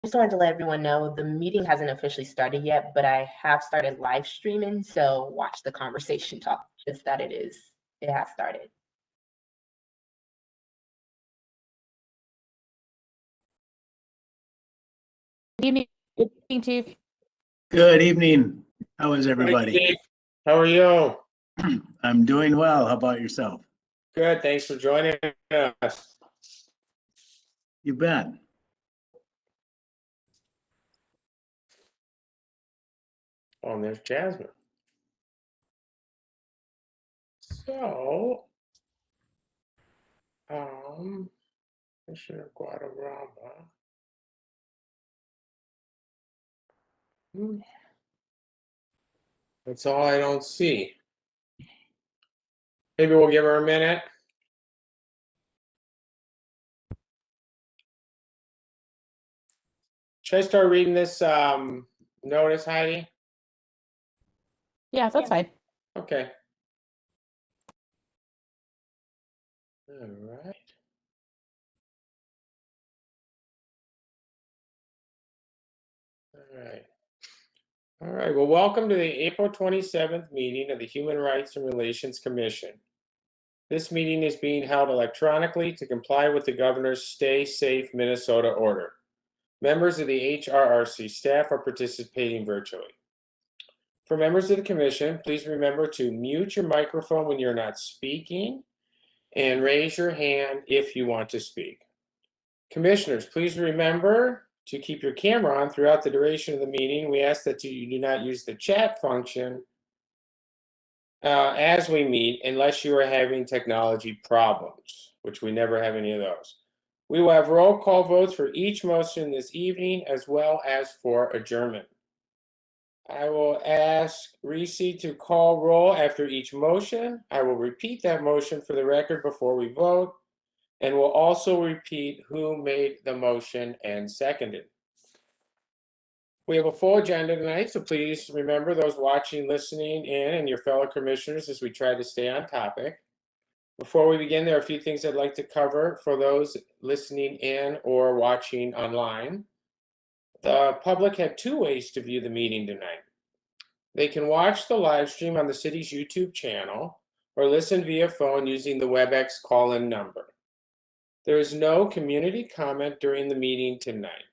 Just wanted to let everyone know the meeting hasn't officially started yet, but I have started live streaming, so watch the conversation talk. Just that it has started. Good evening, Chief. Good evening. How is everybody? Hey, Steve. How are you? I'm doing well. How about yourself? Good. Thanks for joining us. You bet. Oh, and there's Jasmine. So, Commissioner Guadarrama. That's all I don't see. Maybe we'll give her a minute. Should I start reading this notice, Heidi? Yeah, that's fine. Okay. All right. All right. All right. Well, welcome to the April 27th meeting of the Human Rights and Relations Commission. This meeting is being held electronically to comply with the governor's Stay Safe Minnesota order. Members of the HRRC staff are participating virtually. For members of the commission, please remember to mute your microphone when you're not speaking and raise your hand if you want to speak. Commissioners, please remember to keep your camera on throughout the duration of the meeting. We ask that you do not use the chat function as we meet unless you are having technology problems, which we never have any of those. We will have roll call votes for each motion this evening as well as for adjournment. I will ask Reese to call roll after each motion. I will repeat that motion for the record before we vote, and will also repeat who made the motion and seconded. We have a full agenda tonight, so please remember those watching, listening in, and your fellow commissioners as we try to stay on topic. Before we begin, there are a few things I'd like to cover for those listening in or watching online. The public had two ways to view the meeting tonight. They can watch the live stream on the city's YouTube channel or listen via phone using the WebEx call-in number. There is no community comment during the meeting tonight.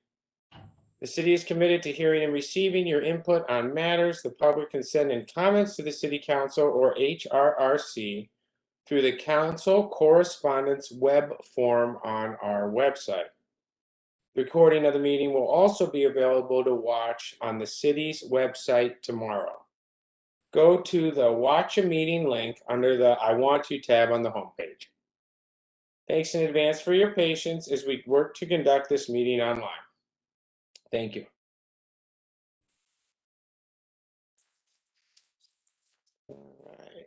The city is committed to hearing and receiving your input on matters. The public can send in comments to the City Council or HRRC through the Council Correspondence web form on our website. The recording of the meeting will also be available to watch on the city's website tomorrow. Go to the Watch a Meeting link under the I Want To tab on the homepage. Thanks in advance for your patience as we work to conduct this meeting online. Thank you. All right.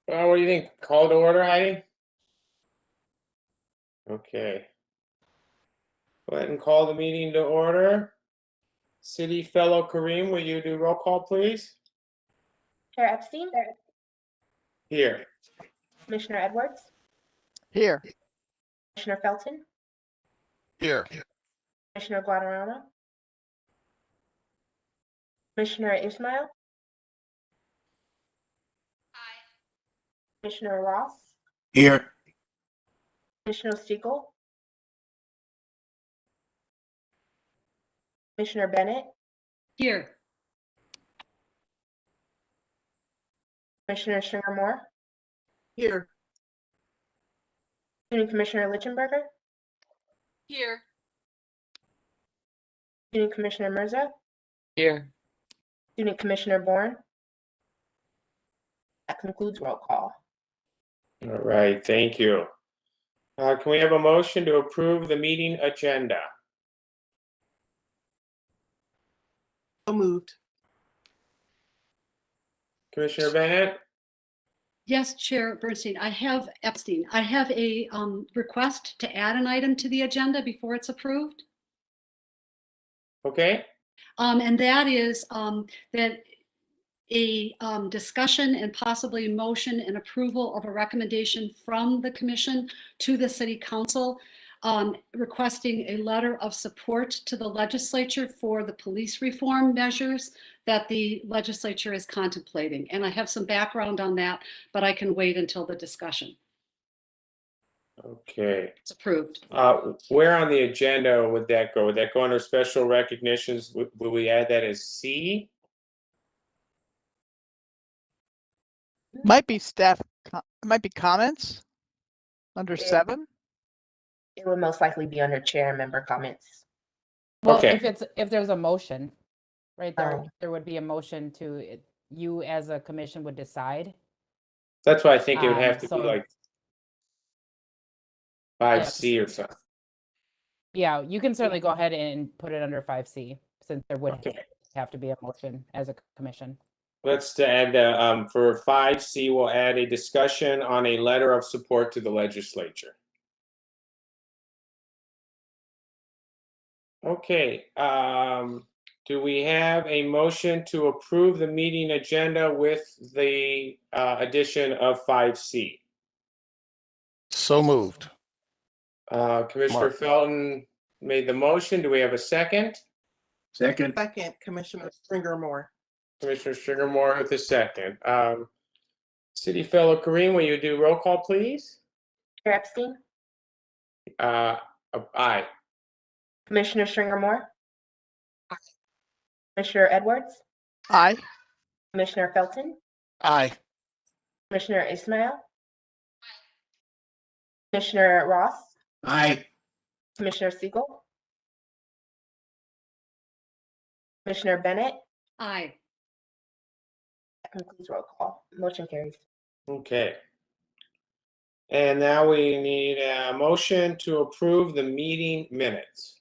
Well, what do you think? Call to order, Heidi? Okay. Go ahead and call the meeting to order. City Fellow Kareem, will you do roll call, please? Chair Epstein? Here. Commissioner Edwards? Here. Commissioner Felton? Here. Commissioner Guadarrama? Commissioner Ismail? Aye. Commissioner Ross? Here. Commissioner Stiegel? Commissioner Bennett? Here. Commissioner Stringer-Moore? Here. Student Commissioner Lichenberger? Here. Student Commissioner Mirza? Here. Student Commissioner Bourne? That concludes roll call. All right, thank you. Can we have a motion to approve the meeting agenda? So moved. Commissioner Bennett? Yes, Chair Bernstein, I have a request to add an item to the agenda before it's approved. Okay. And that is that a discussion and possibly motion and approval of a recommendation from the commission to the city council requesting a letter of support to the legislature for the police reform measures that the legislature is contemplating. And I have some background on that, but I can wait until the discussion. Okay. It's approved. Where on the agenda would that go? Would that go under special recognitions? Will we add that as C? Might be staff, might be comments under Yeah. 7. It would most likely be under chair and member comments. Well, Okay. if there's a motion, right, Oh. there would be a motion to, you as a commission would decide. That's why I think it would have to be So- like 5C or something. Yeah, you can certainly go ahead and put it under 5C, since there would Okay. have to be a motion as a commission. Let's add, for 5C, we'll add a discussion on a letter of support to the legislature. Okay, do we have a motion to approve the meeting agenda with the addition of 5C? So moved. Commissioner Mark. Felton made the motion. Do we have a second? Second. Second, Commissioner Stringer Moore. Commissioner Stringer Moore with the second. City Fellow Kareem, will you do roll call, please? Chair Epstein, Aye. Commissioner Stringer Moore, Commissioner Edwards, Aye. Commissioner Felton, Aye. Commissioner Ismail, Commissioner Ross, Aye. Commissioner Siegel, Commissioner Bennett. Aye. That concludes roll call. Motion carries. Okay. And now we need a motion to approve the meeting minutes.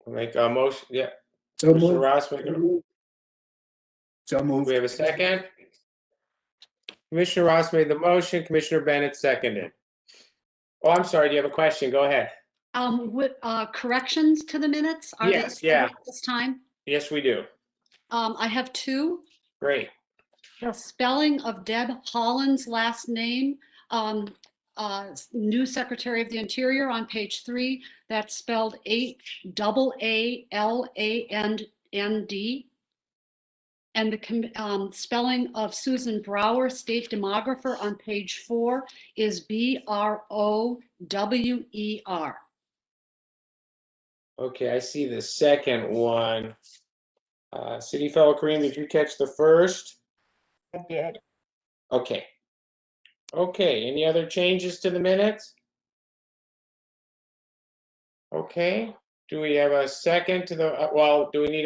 Make a motion, yeah. So Commissioner moved. Ross, make a- So do moved. we have a second? Commissioner Ross made the motion, Commissioner Bennett seconded. Oh, I'm sorry, do you have a question? Go ahead. With corrections to the minutes? Are they Yes, yeah. at this time? Yes, we do. I have 2. Great. The spelling of Deb Holland's last name, new Secretary of the Interior on page 3, that's spelled Halland. And the spelling of Susan Brower, State Demographer, on page 4 is Brower. Okay, I see the second one. City Fellow Kareem, did you catch the first? I did. Okay. Okay, any other changes to the minutes? Okay, do we have a second to the, well, do we need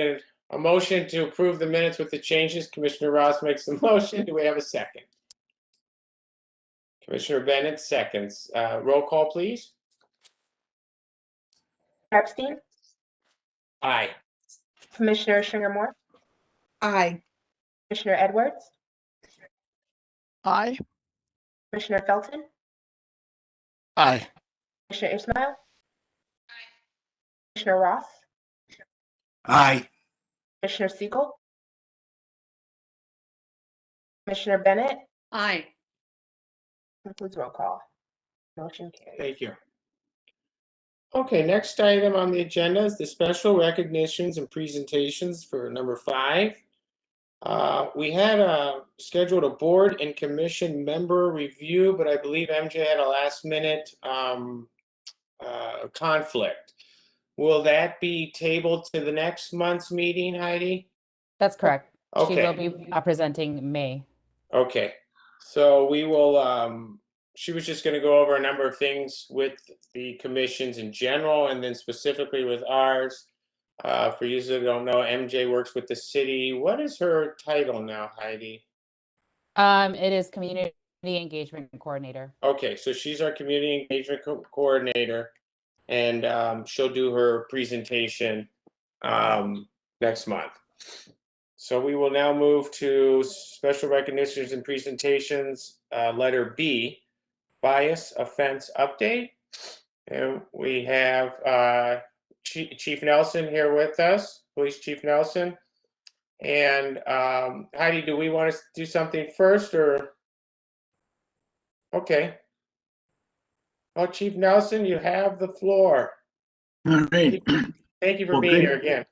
a motion to approve the minutes with the changes? Commissioner Ross makes the motion. Do we have a second? Commissioner Bennett seconds. Roll call, please. Chair Epstein, Aye. Commissioner Stringer Moore, Aye. Commissioner Edwards, Aye. Commissioner Felton, Aye. Commissioner Ismail, Commissioner Ross, Aye. Commissioner Siegel, Commissioner Bennett. Aye. Concludes roll call. Motion carries. Thank you. Okay, next item on the agenda is the special recognitions and presentations for number 5. We had scheduled a board and commission member review, but I believe MJ had a last minute conflict. Will that be tabled to the next month's meeting, Heidi? That's correct. She Okay. will be presenting May. Okay, so we will, she was just gonna go over a number of things with the commissions in general and then specifically with ours. For you that don't know, MJ works with the city. What is her title now, Heidi? It is Community Engagement Coordinator. Okay, so she's our community engagement coordinator, and she'll do her presentation next month. So we will now move to special recognitions and presentations, letter B, bias offense update. And we have Chief Nelson here with us, Police Chief Nelson. And Heidi, do we want to do something first or? Okay. Oh, Chief Nelson, you have the floor. All right. Thank you for Well, being good. here again.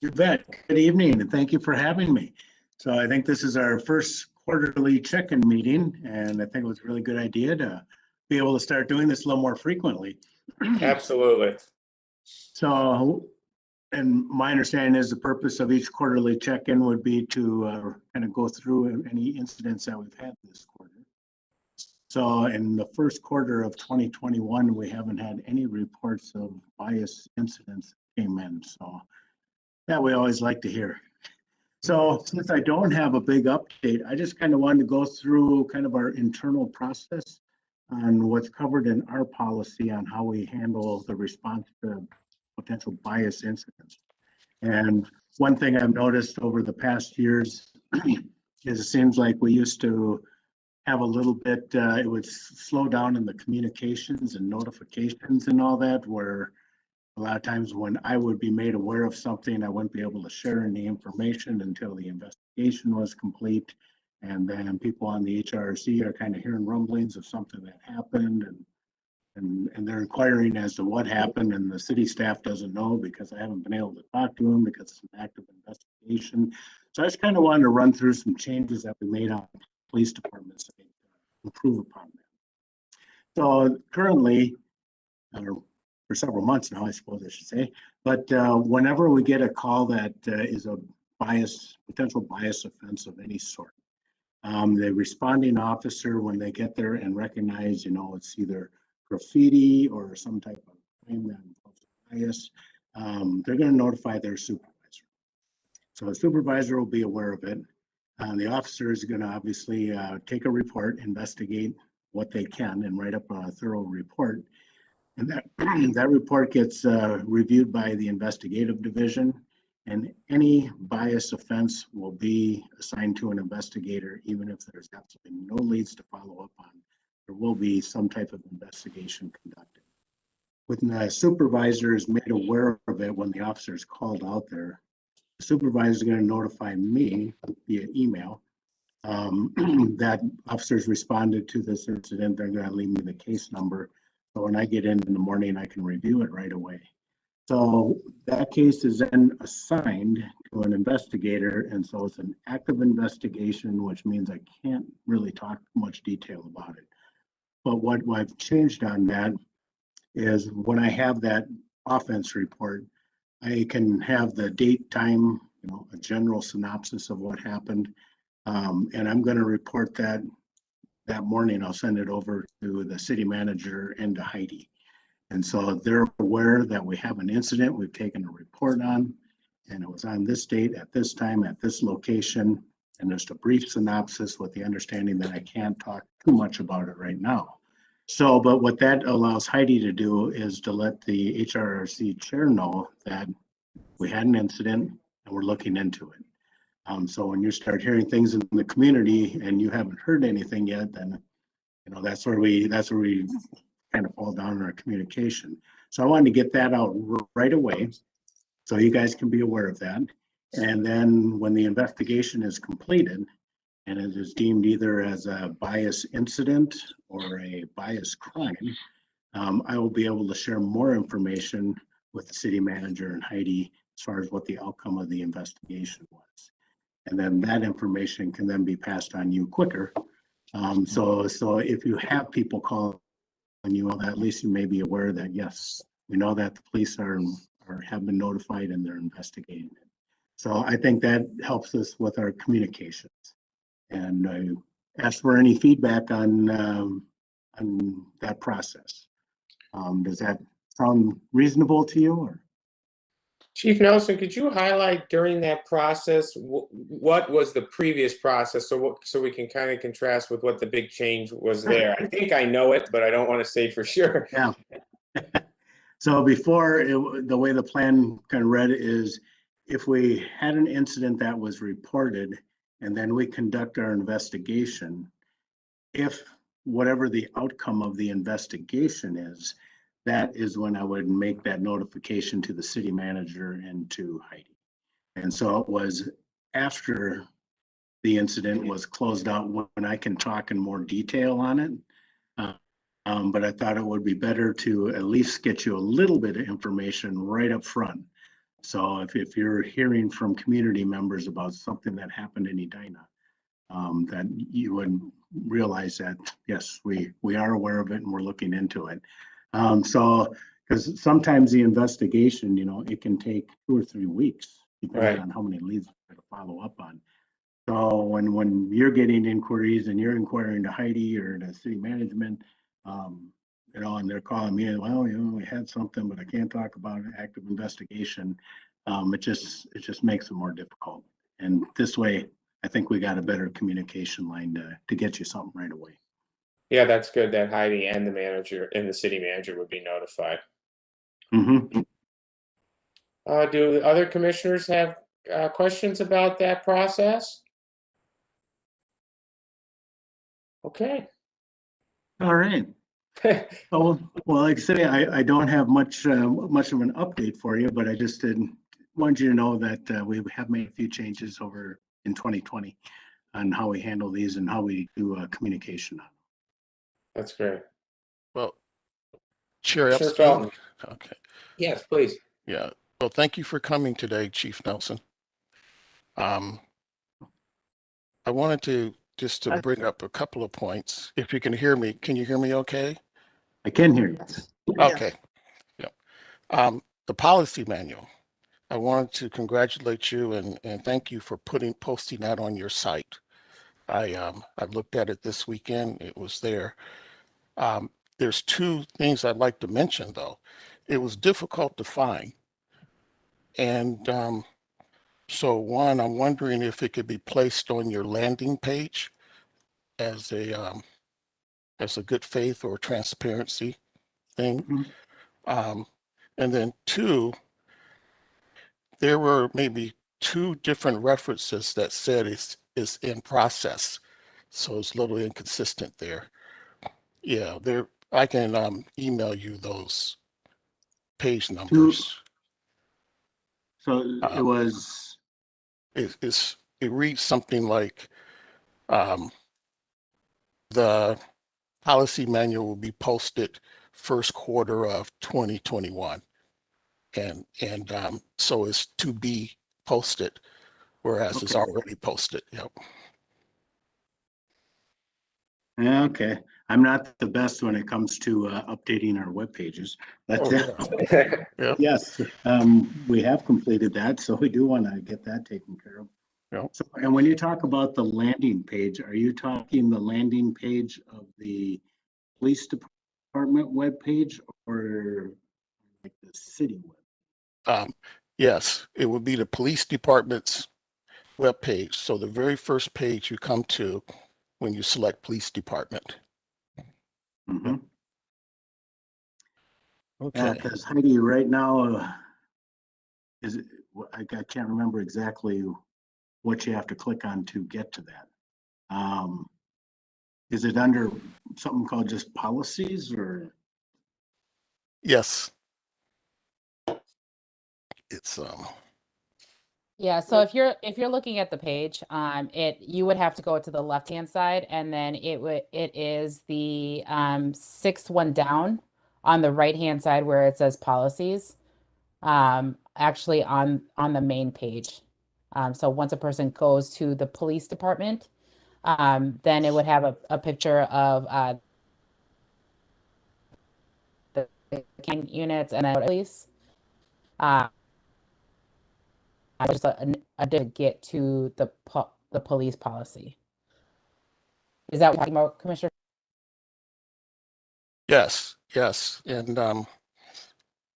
You bet. Good evening, and thank you for having me. So I think this is our first quarterly check-in meeting, and I think it was a really good idea to be able to start doing this a little more frequently. Absolutely. So, and my understanding is the purpose of each quarterly check-in would be to kind of go through any incidents that we've had this quarter. So in the first quarter of 2021, we haven't had any reports of bias incidents that came in. So that we always like to hear. So since I don't have a big update, I just kind of wanted to go through kind of our internal process on what's covered in our policy on how we handle the response to potential bias incidents. And one thing I've noticed over the past years is it seems like we used to have a little bit, it would slow down in the communications and notifications and all that, where a lot of times when I would be made aware of something, I wouldn't be able to share any information until the investigation was complete. And then people on the HRC are kind of hearing rumblings of something that happened, and they're inquiring as to what happened, and the city staff doesn't know because I haven't been able to talk to them because it's an active investigation. So I just kind of wanted to run through some changes that we made on police departments to improve upon that. So currently, for several months now, I suppose I should say, but whenever we get a call that is a potential bias offense of any sort, the responding officer, when they get there and recognize, it's either graffiti or some type of claim that involves bias, they're going to notify their supervisor. So the supervisor will be aware of it. The officer is going to obviously take a report, investigate what they can, and write up a thorough report. And that report gets reviewed by the investigative division, and any bias offense will be assigned to an investigator, even if there's absolutely no leads to follow up on. There will be some type of investigation conducted. When the supervisor is made aware of it, when the officer is called out there, the supervisor is going to notify me via email that officers responded to this incident. They're going to leave me the case number. So when I get in the morning, I can review it right away. So that case is then assigned to an investigator. And so it's an active investigation, which means I can't really talk much detail about it. But what I've changed on that is when I have that offense report, I can have the date, time, a general synopsis of what happened. And I'm going to report that morning. I'll send it over to the city manager and to Heidi. And so they're aware that we have an incident we've taken a report on, and it was on this date at this time at this location, and just a brief synopsis with the understanding that I can't talk too much about it right now. So, but what that allows Heidi to do is to let the HRRC chair know that we had an incident and we're looking into it. So when you start hearing things in the community and you haven't heard anything yet, then that's where we kind of fall down in our communication. So I wanted to get that out right away, so you guys can be aware of that. And then when the investigation is completed and it is deemed either as a bias incident or a bias crime, I will be able to share more information with the city manager and Heidi as far as what the outcome of the investigation was. And then that information can then be passed on you quicker. So if you have people call on you, at least you may be aware that, yes, we know that the police have been notified and they're investigating it. So I think that helps us with our communications. And I ask for any feedback on that process. Does that sound reasonable to you? Or? Chief Nelson, could you highlight during that process what was the previous process, so we can kind of contrast with what the big change was there? I think I know it, but I don't want to say for sure. Yeah. So before, the way the plan kind of read is, if we had an incident that was reported and then we conduct our investigation, if whatever the outcome of the investigation is, that is when I would make that notification to the city manager and to Heidi. And so it was after the incident was closed out when I can talk in more detail on it. But I thought it would be better to at least get you a little bit of information right up front. So if you're hearing from community members about something that happened in Edina, that you would realize that, yes, we are aware of it and we're looking into it. So, because sometimes the investigation, it can take 2 or 3 weeks, depending Right. on how many leads we're to follow up on. So when you're getting inquiries and you're inquiring to Heidi or the city management, and they're calling me, well, we had something, but I can't talk about an active investigation. It just makes it more difficult. And this way, I think we got a better communication line to get you something right away. Yeah, that's good that Heidi and the manager and the city manager would be notified. Mm-hmm. Do the other commissioners have questions about that process? Okay. All right. Oh, well, like I say, I don't have much of an update for you, but I just wanted you to know that we have made a few changes over in 2020 on how we handle these and how we do communication. That's great. Well, Chair Commissioner Epstein. Felton. Okay. Yes, please. Yeah. Well, thank you for coming today, Chief Nelson. I wanted to just to bring up a couple of points. If you can hear me, can you hear me okay? I can hear you. Okay. Yeah. The policy manual. I wanted to congratulate you and thank you for posting that on your site. I looked at it this weekend. It was there. There's 2 things I'd like to mention though. It was difficult to find. And so one, I'm wondering if it could be placed on your landing page as a good faith or transparency thing. Mhm. And then 2, there were maybe 2 different references that said it's in process. So it's a little inconsistent there. Yeah, I can email you those page numbers. So it was. It reads something like the policy manual will be posted first quarter of 2021. And so it's to be posted, whereas it's Okay. already posted. Yep. Okay. I'm not the best when it comes to updating our web pages, but Oh, yeah. Yep. yes, we have completed that, so we do want to get that taken care of. Yep. So, and when you talk about the landing page, are you talking the landing page of the police department webpage or like the city web? Yes, it would be the police department's webpage. So the very first page you come to when you select police department. Mm-hmm. Okay. Because Heidi, right now, I can't remember exactly what you have to click on to get to that. Is it under something called just policies or? Yes. It's Yeah, so if you're looking at the page, you would have to go to the left-hand side, and then it is the 6th one down on the right-hand side where it says policies. Actually on the main page. So once a person goes to the police department, then it would have a picture of the units and then police. Just to get to the police policy. Is that what you're talking about, Commissioner? yes, and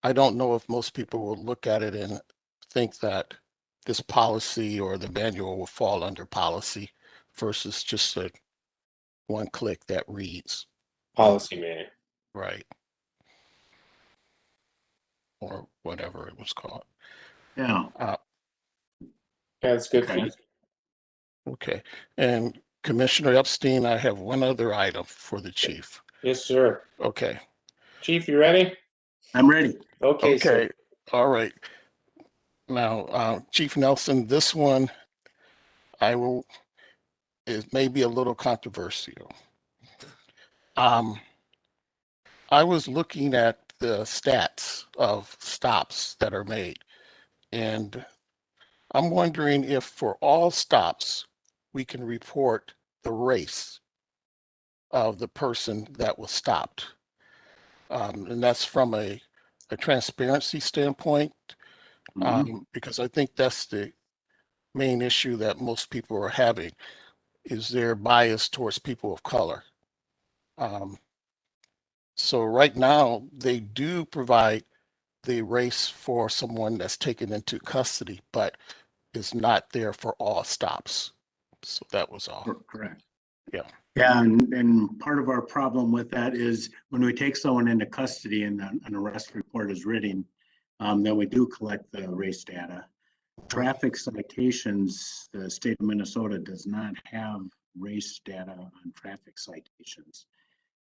I don't know if most people will look at it and think that this policy or the manual will fall under policy versus just a one click that reads. Policy man. Right. Or whatever it was called. Yeah. That's good Okay. feedback. Okay. And Commissioner Epstein, I have one other item for the chief. Yes, sir. Okay. Chief, you ready? I'm ready. Okay, sir. Okay. All right. Now, Chief Nelson, this one it may be a little controversial. I was looking at the stats of stops that are made, and I'm wondering if for all stops, we can report the race of the person that was stopped. And that's from a transparency standpoint, because I think that's the main issue that most people are having, is their bias towards people of color. So right now, they do provide the race for someone that's taken into custody, but is not there for all stops. So that was all. Correct. Yeah. Yeah, and part of our problem with that is when we take someone into custody and an arrest report is written, then we do collect the race data. Traffic citations, the state of Minnesota does not have race data on traffic citations.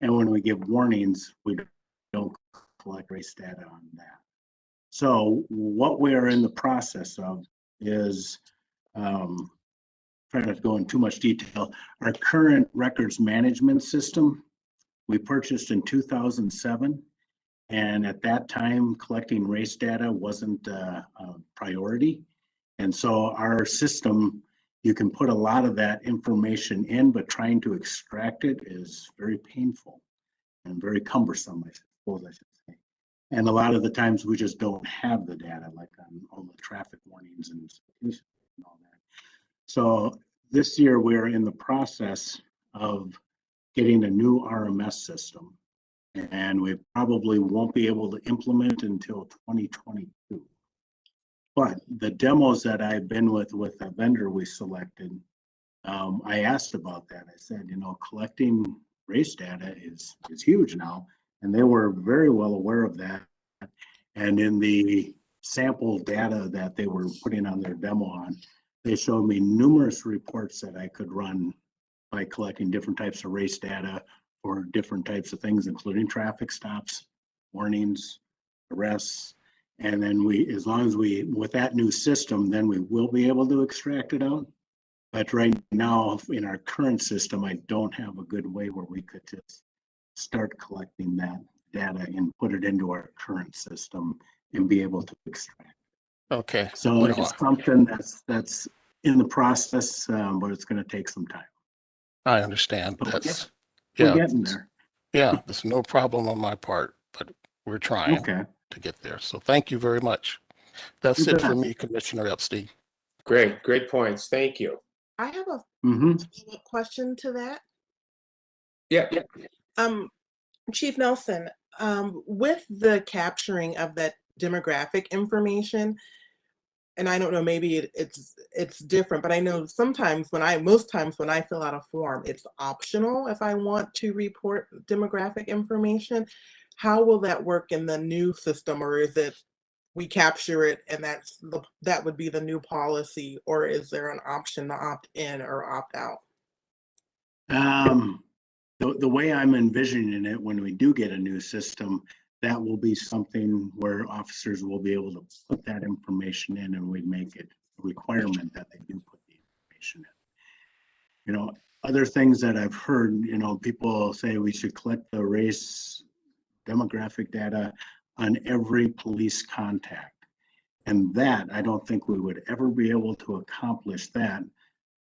And when we give warnings, we don't collect race data on that. So what we are in the process of is, trying not to go in too much detail, our current records management system, we purchased in 2007. And at that time, collecting race data wasn't a priority. And so our system, you can put a lot of that information in, but trying to extract it is very painful and very cumbersome, I suppose I should say. And a lot of the times we just don't have the data, like on all the traffic warnings and all that. So this year we're in the process of getting a new RMS system, and we probably won't be able to implement until 2022. But the demos that I've been with a vendor we selected, I asked about that. I said, you know, collecting race data is huge now, and they were very well aware of that. And in the sample data that they were putting on their demo on, they showed me numerous reports that I could run by collecting different types of race data for different types of things, including traffic stops, warnings, arrests. And then as long as with that new system, then we will be able to extract it out. But right now, in our current system, I don't have a good way where we could just start collecting that data and put it into our current system and be able to extract. Okay. So it's something that's in the process, but it's going to take some time. I understand. But That's we're getting there. Yeah, there's no problem on my part, but we're trying to get there. So thank you very much. That's it for me, Commissioner Epstein. Great points. Thank you. I have a question to that. Yeah. Chief Nelson, with the capturing of that demographic information, and I don't know, maybe it's different, but I know most times when I fill out a form, it's optional if I want to report demographic information. How will that work in the new system, or is it we capture it and that would be the new policy, or is there an option to opt in or opt out? The way I'm envisioning it, when we do get a new system, that will be something where officers will be able to put that information in, and we make it a requirement that they do put the information in. You know, other things that I've heard, you know, people say we should collect the race demographic data on every police contact. And that, I don't think we would ever be able to accomplish that,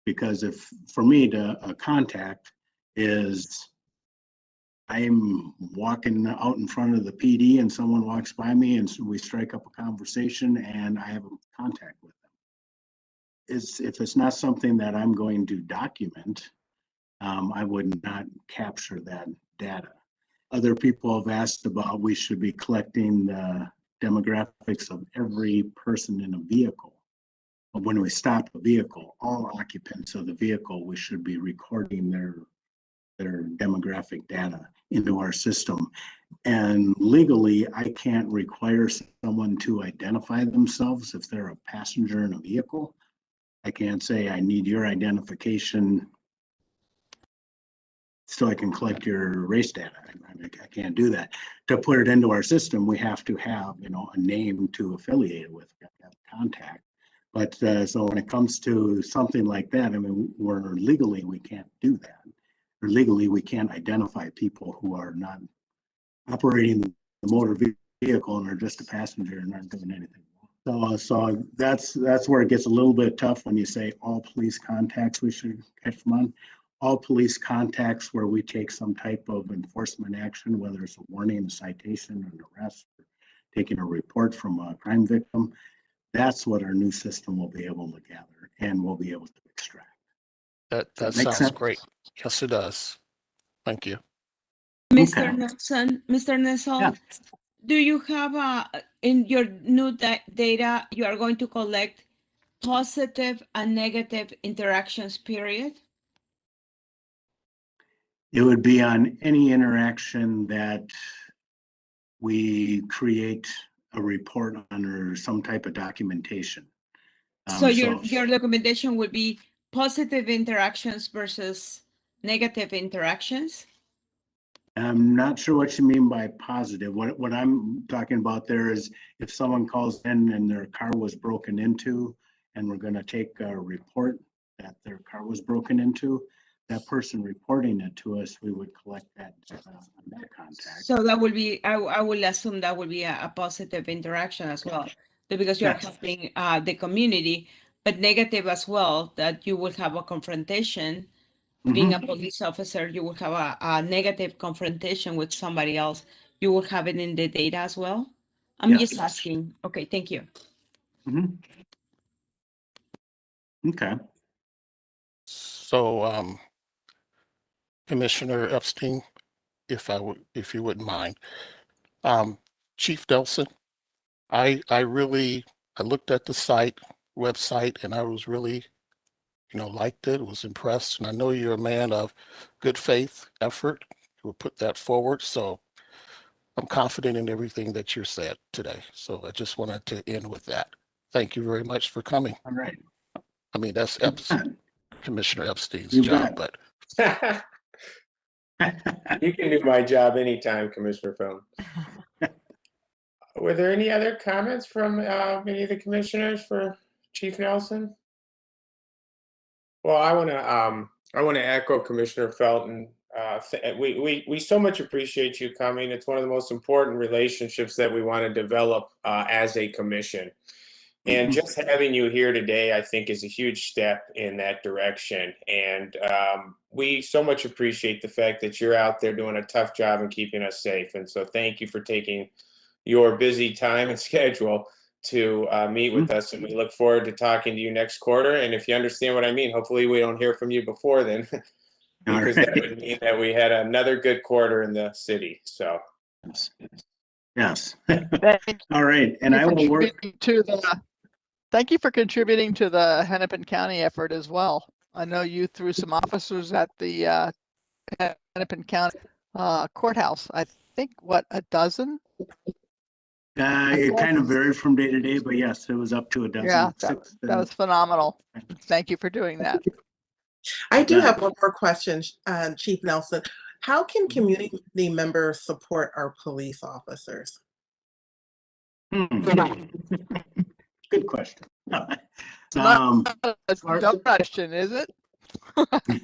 because if, for me, a contact is I'm walking out in front of the PD and someone walks by me and we strike up a conversation and I have a contact with them. If it's not something that I'm going to document, I would not capture that data. Other people have asked about we should be collecting the demographics of every person in a vehicle. But when we stop a vehicle, all occupants of the vehicle, we should be recording their demographic data into our system. And legally, I can't require someone to identify themselves if they're a passenger in a vehicle. I can't say I need your identification so I can collect your race data. I can't do that. To put it into our system, we have to have, you know, a name to affiliate it with, contact. But so when it comes to something like that, I mean, legally we can't do that. Or legally we can't identify people who are not operating the motor vehicle and are just a passenger and aren't doing anything. So that's where it gets a little bit tough when you say all police contacts we should catch them on. All police contacts where we take some type of enforcement action, whether it's a warning, a citation, an arrest, or taking a report from a crime victim, that's what our new system will be able to gather and we'll be able to extract. That make sounds sense? great. Yes, it does. Thank you. Mr. Okay. Nelson, Mr. Nessel, Yeah. do you have in your new data, you are going to collect positive and negative interactions, period? It would be on any interaction that we create a report on or some type of documentation. So your recommendation would be positive interactions versus negative interactions? I'm not sure what you mean by positive. What I'm talking about there is if someone calls in and their car was broken into, and we're going to take a report that their car was broken into, that person reporting it to us, we would collect that on that contact. So that would be, I will assume that would be a positive interaction as well, because you're Yes. helping the community, but negative as well, that you will have a confrontation. Being a police officer, you will have a negative confrontation with somebody else. You will have it in the data as well. I'm Yes. just asking. Okay, thank you. Okay. So, Commissioner Epstein, if you wouldn't mind, Chief Nelson, I looked at the website, and I was really, liked it, was impressed, and I know you're a man of good faith, effort. You will put that forward, so I'm confident in everything that you said today. So I just wanted to end with that. Thank you very much for coming. All right. I mean, that's Commissioner Epstein's You job, bet. but You can do my job anytime, Commissioner Phil. Were there any other comments from any of the commissioners for Chief Nelson? Well, I want to echo Commissioner Felton. We so much appreciate you coming. It's one of the most important relationships that we want to develop as a commission. And just having you here today, I think, is a huge step in that direction. And we so much appreciate the fact that you're out there doing a tough job and keeping us safe. And so thank you for taking your busy time and schedule to meet with us. And we look forward to talking to you next quarter. And if you understand what I mean, hopefully we don't hear from you before then, because that would mean that we had another good quarter in the city. So. Yes. All right. And I will work. Thank you for contributing to the Hennepin County effort as well. I know you threw some officers at the Hennepin County courthouse. I think, what, a dozen? It kind of varied from day to day, but yes, it was up to a dozen. Yeah, that was phenomenal. Thank you for doing that. I do have one more question, Chief Nelson. How can community members support our police officers? Good question. It's not a dumb question, is it?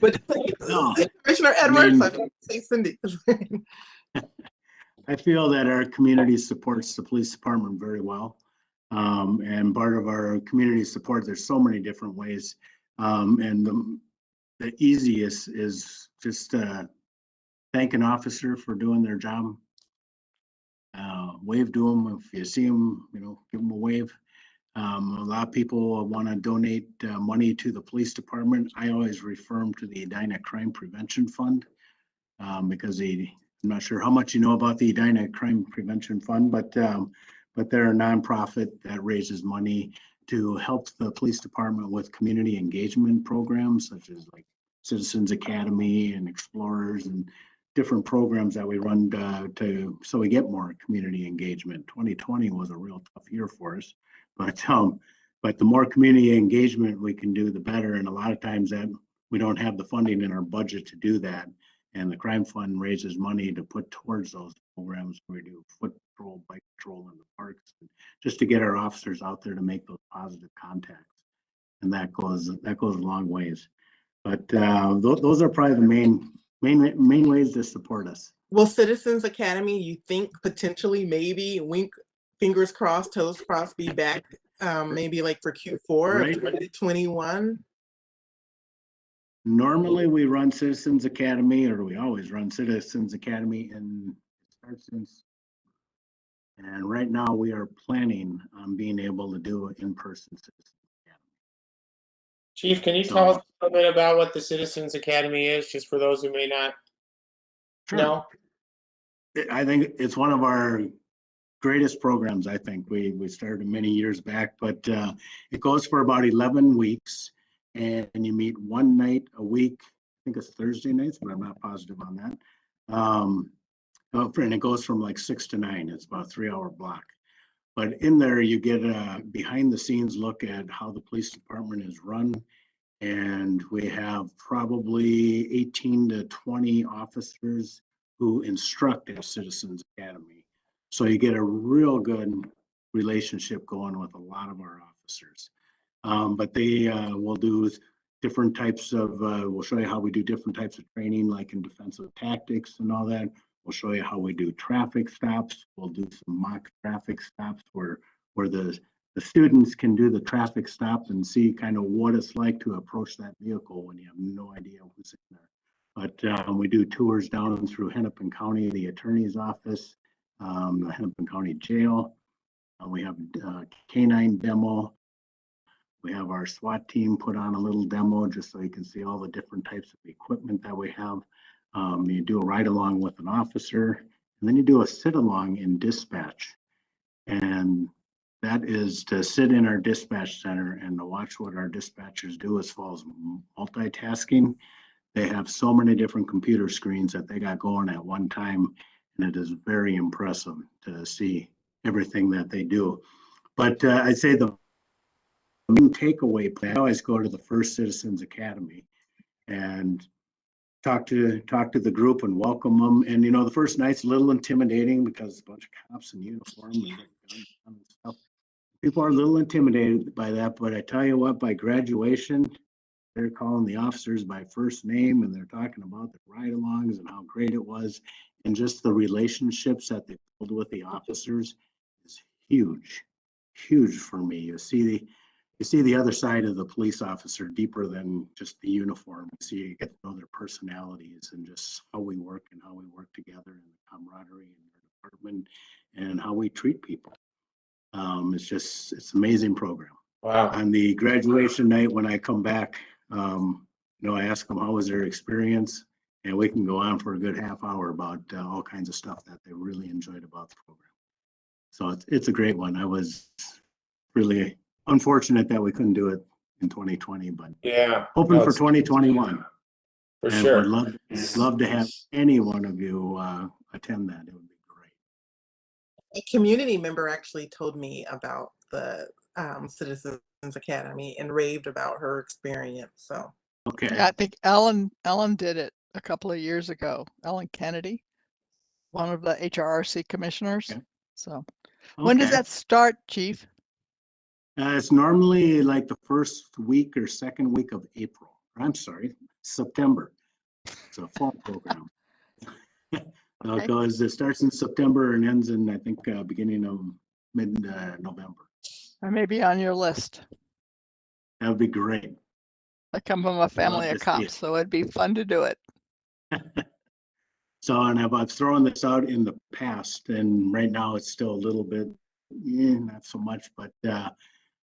But No. Commissioner Edwards, I want to say Cindy. I feel that our community supports the police department very well. And part of our community support, there's so many different ways. And the easiest is just thank an officer for doing their job. Wave to them if you see them, give them a wave. A lot of people want to donate money to the police department. I always refer them to the Edina Crime Prevention Fund because I'm not sure how much you know about the Edina Crime Prevention Fund, but they're a nonprofit that raises money to help the police department with community engagement programs such as like Citizens Academy and Explorers and different programs that we run so we get more community engagement. 2020 was a real tough year for us, but the more community engagement we can do, the better. And a lot of times that we don't have the funding in our budget to do that. And the crime fund raises money to put towards those programs. We do foot patrol, bike patrol in the parks, just to get our officers out there to make those positive contacts. And that goes a long ways. But those are probably the main ways to support us. will Citizens Academy, you think potentially, maybe, wink, fingers crossed, toes crossed, be back maybe like for Q4 Right. of 2021? Normally we run Citizens Academy, or we always run Citizens Academy, and it starts since. And right now we are planning on being able to do an in-person Citizens Academy. Chief, can you tell us a little bit about what the Citizens Academy is, just for those who may not know? I think it's one of our greatest programs. I think we started many years back, but it goes for about 11 weeks, and you meet one night a week. I think it's Thursday nights, but I'm not positive on that. And it goes from like 6 to 9. It's about a 3-hour block. But in there, you get a behind the scenes look at how the police department is run. And we have probably 18 to 20 officers who instruct at Citizens Academy. So you get a real good relationship going with a lot of our officers. But they will do different types of, we'll show you how we do different types of training, like in defensive tactics and all that. We'll show you how we do traffic stops. We'll do some mock traffic stops where the students can do the traffic stop and see kind of what it's like to approach that vehicle when you have no idea who's in there. But we do tours down through Hennepin County, the attorney's office, the Hennepin County Jail. We have canine demo. We have our SWAT team put on a little demo just so you can see all the different types of equipment that we have. You do a ride along with an officer, and then you do a sit along in dispatch. And that is to sit in our dispatch center and to watch what our dispatchers do as far as multitasking. They have so many different computer screens that they got going at one time, and it is very impressive to see everything that they do. But I'd say the main takeaway, I always go to the First Citizens Academy and talk to the group and welcome them. And the first night's a little intimidating because a bunch of cops in uniform and guns and stuff. People are a little intimidated by that, but I tell you what, by graduation, they're calling the officers by first name and they're talking about the ride-alongs and how great it was, and just the relationships that they build with the officers is huge for me. You see the other side of the police officer deeper than just the uniform. You get to know their personalities and just how we work and how we work together, and the camaraderie in their department and how we treat people. It's an amazing program. Wow. On the graduation night, when I come back, I ask them how was their experience, and we can go on for a good half hour about all kinds of stuff that they really enjoyed about the program. So it's a great one. I was really unfortunate that we couldn't do it in 2020, but Yeah, hoping for 2021. For And sure. would love to have any one of you attend that. It would be great. A community member actually told me about the Citizens Academy and raved about her experience. So Okay. Yeah, I think Ellen did it a couple of years ago. Ellen Kennedy, one of the HRRC commissioners. Okay. So when does that start, Chief? It's normally like the first week or second week of April. I'm sorry, September. It's a fall program. It starts in September and ends in, I think, beginning of mid-November. I may be on your list. That would be great. I come from a family of cops, so it'd be fun to do it. So, and I've thrown this out in the past, and right now it's still a little bit, not so much, but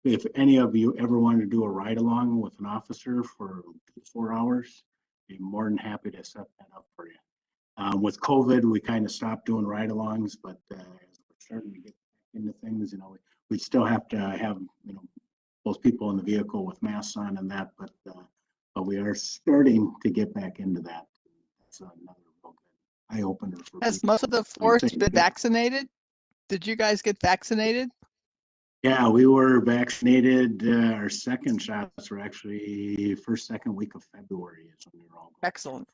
if any of you ever wanted to do a ride along with an officer for 4 hours, I'd be more than happy to set that up for you. With COVID, we kind of stopped doing ride alongs, but as we're starting to get back into things, we still have to have, those people in the vehicle with masks on and that, but we are starting to get back into that. That's another real good eye opener for Has people. most of the force been vaccinated? Did you guys get vaccinated? Yeah, we were vaccinated. Our second shots were actually second week of February is when we were all going. Excellent.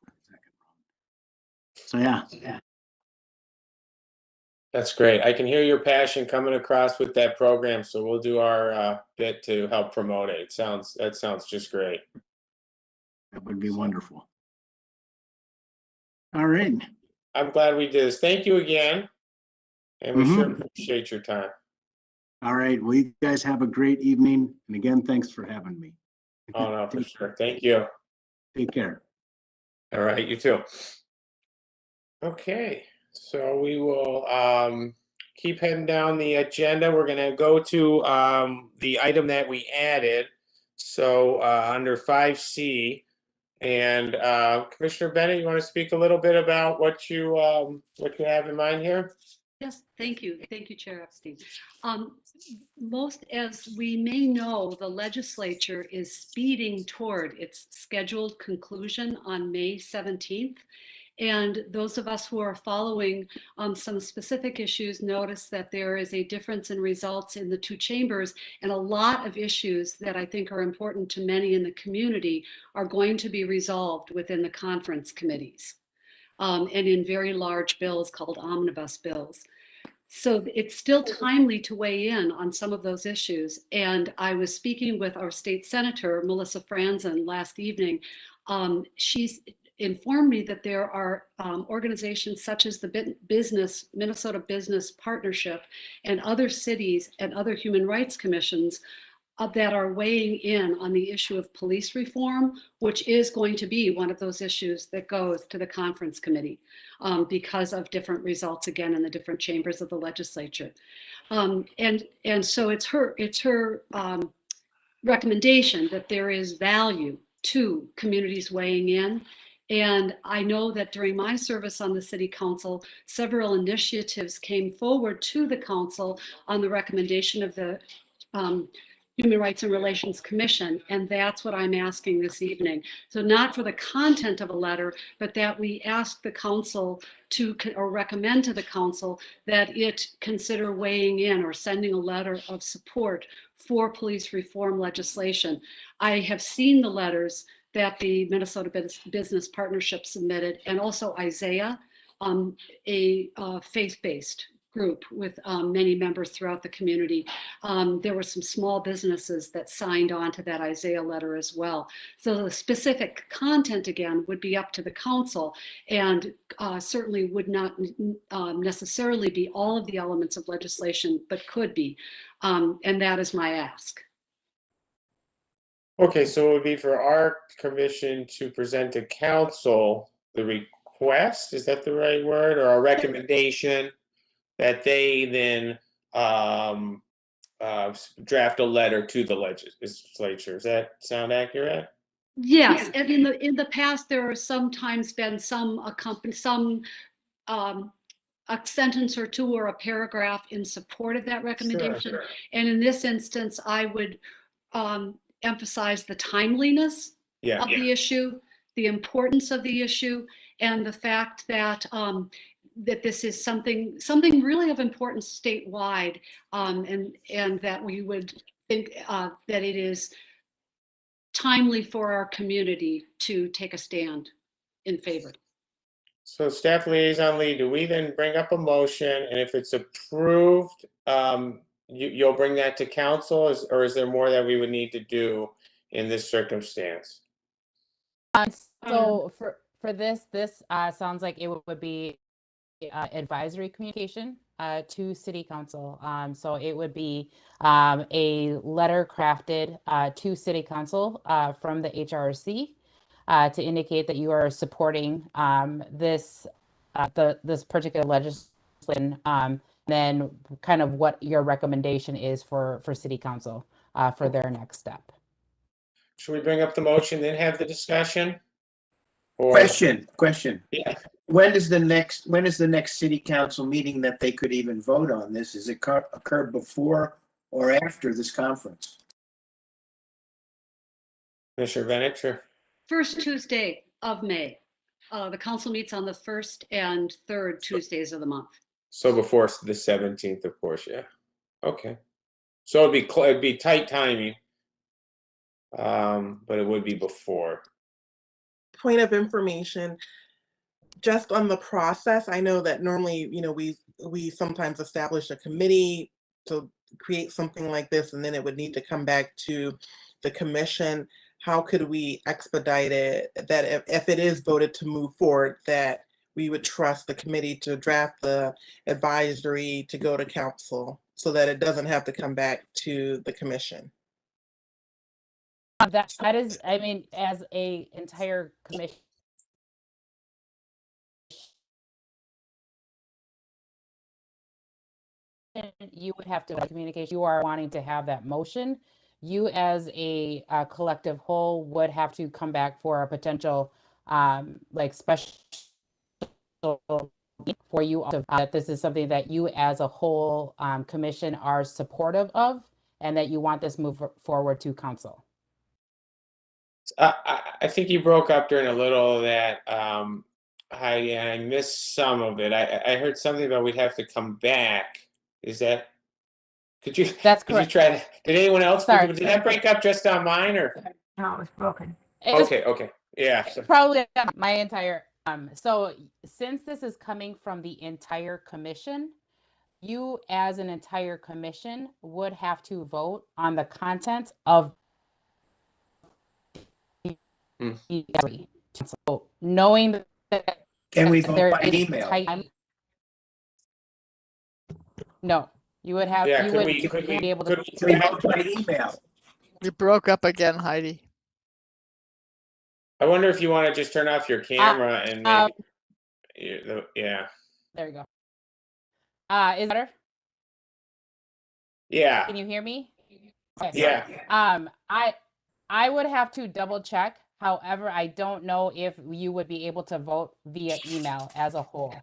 So yeah. That's great. I can hear your passion coming across with that program, so we'll do our bit to help promote it. That sounds just great. That would be wonderful. All right. I'm glad we did this. Thank you again. And we sure appreciate your time. All right. Well, you guys have a great evening. And again, thanks for having me. Oh, no, for sure. Thank you. Take care. All right, you too. Okay, so we will keep heading down the agenda. We're going to go to the item that we added. So under 5C, and Commissioner Bennett, you want to speak a little bit about what you have in mind here? Yes, thank you. Thank you, Chair Epstein. Most, as we may know, the legislature is speeding toward its scheduled conclusion on May 17th. And those of us who are following some specific issues notice that there is a difference in results in the two chambers, and a lot of issues that I think are important to many in the community are going to be resolved within the conference committees and in very large bills called omnibus bills. So it's still timely to weigh in on some of those issues. And I was speaking with our state senator, Melissa Franzen, last evening. She's informed me that there are organizations such as the Minnesota Business Partnership and other cities and other human rights commissions that are weighing in on the issue of police reform, which is going to be one of those issues that goes to the conference committee because of different results, again, in the different chambers of the legislature. And so it's her recommendation that there is value to communities weighing in. And I know that during my service on the city council, several initiatives came forward to the council on the recommendation of the Human Rights and Relations Commission, and that's what I'm asking this evening. So not for the content of a letter, but that we ask the council to, or recommend to the council that it consider weighing in or sending a letter of support for police reform legislation. I have seen the letters that the Minnesota Business Partnership submitted, and also Isaiah, a faith-based group with many members throughout the community. There were some small businesses that signed on to that Isaiah letter as well. So the specific content, again, would be up to the council, and certainly would not necessarily be all of the elements of legislation, but could be. And that is my ask. Okay, so it would be for our commission to present to council the request, is that the right word, or a recommendation that they then draft a letter to the legislature. Does that sound accurate? Yes, and in the past, there are sometimes been a sentence or two or a paragraph in support of that recommendation. Sure. And in this instance, I would emphasize the timeliness of the issue, the importance of the issue, and the fact that that this is something really of importance statewide, and that we would think that it is timely for our community to take a stand in favor. So Staff Liaison Lee, do we then bring up a motion, and if it's approved, you'll bring that to council, or is there more that we would need to do in this circumstance? So for this sounds like it would be advisory communication to city council. So it would be a letter crafted to city council from the HRC to indicate that you are supporting this particular legislation, then kind of what your recommendation is for city council for their next step. Should we bring up the motion, then have the discussion? Or... Question. Yeah. When is the next city council meeting that they could even vote on this? Is it occur before or after this conference? Commissioner Bennett, sure. First Tuesday of May. The council meets on the first and third Tuesdays of the month. So before the 17th, of course, yeah. Okay. So it'd be tight timing, but it would be before. Point of information, just on the process, I know that normally, we sometimes establish a committee to create something like this, and then it would need to come back to the commission. How could we expedite it that if it is voted to move forward, that we would trust the committee to draft the advisory to go to council so that it doesn't have to come back to the commission. That is, I mean, as a entire commission, you would have to communicate. You are wanting to have that motion. You as a collective whole would have to come back for a potential like special for you that this is something that you as a whole commission are supportive of and that you want this move forward to council. I think you broke up during a little of that, Heidi, and I missed some of it. I heard something about we'd have to come back. Is that? Could you? That's Could you correct. try to? Did anyone else? Sorry. Did that break up just on mine or? No, it was broken. Okay. Yeah. Probably my entire so since this is coming from the entire commission, you as an entire commission would have to vote on the content of so knowing that Can we vote there by is email? no, you would have Yeah. you Could would we be able to Can we vote by email? You broke up again, Heidi. I wonder if you want to just turn off your camera and maybe. Yeah. There you go. Is it better? Yeah. Can you hear me? Okay. Yeah. I would have to double check. However, I don't know if you would be able to vote via email as a whole.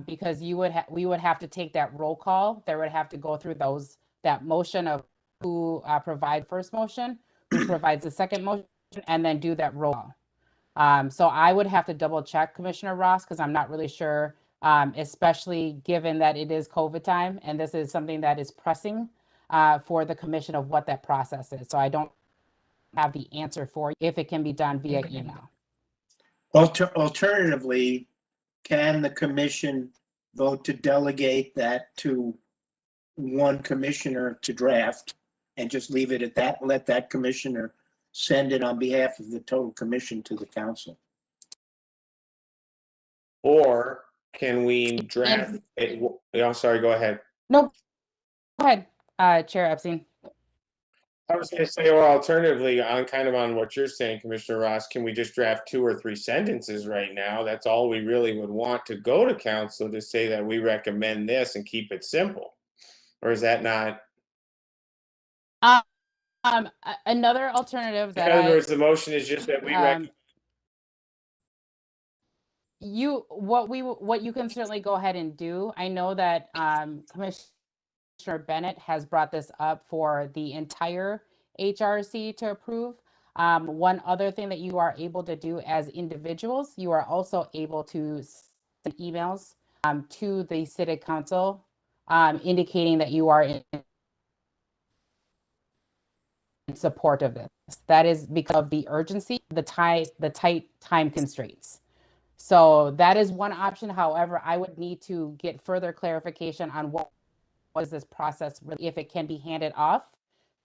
Because we would have to take that roll call. There would have to go through that motion of who provides first motion, who provides the second motion, and then do that roll call. So I would have to double check, Commissioner Ross, because I'm not really sure, especially given that it is COVID time and this is something that is pressing for the commission of what that process is. So I don't have the answer for you if it can be done via email. Alternatively, can the commission vote to delegate that to one commissioner to draft and just leave it at that? Let that commissioner send it on behalf of the total commission to the council? Or can we draft it? I'm sorry. Go ahead. No, go ahead, Chair Epstein. I was going to say, or alternatively, on what you're saying, Commissioner Ross, can we just draft 2 or 3 sentences right now? That's all we really would want to go to council to say that we recommend this and keep it simple. Or is that not? Another alternative that in other words, the motion is just that we recommend. What you can certainly go ahead and do. I know that Commissioner Bennett has brought this up for the entire HRC to approve. One other thing that you are able to do as individuals, you are also able to send emails to the city council indicating that you are in support of this. That is because of the urgency, the tight time constraints. So that is one option. However, I would need to get further clarification on what is this process, really, if it can be handed off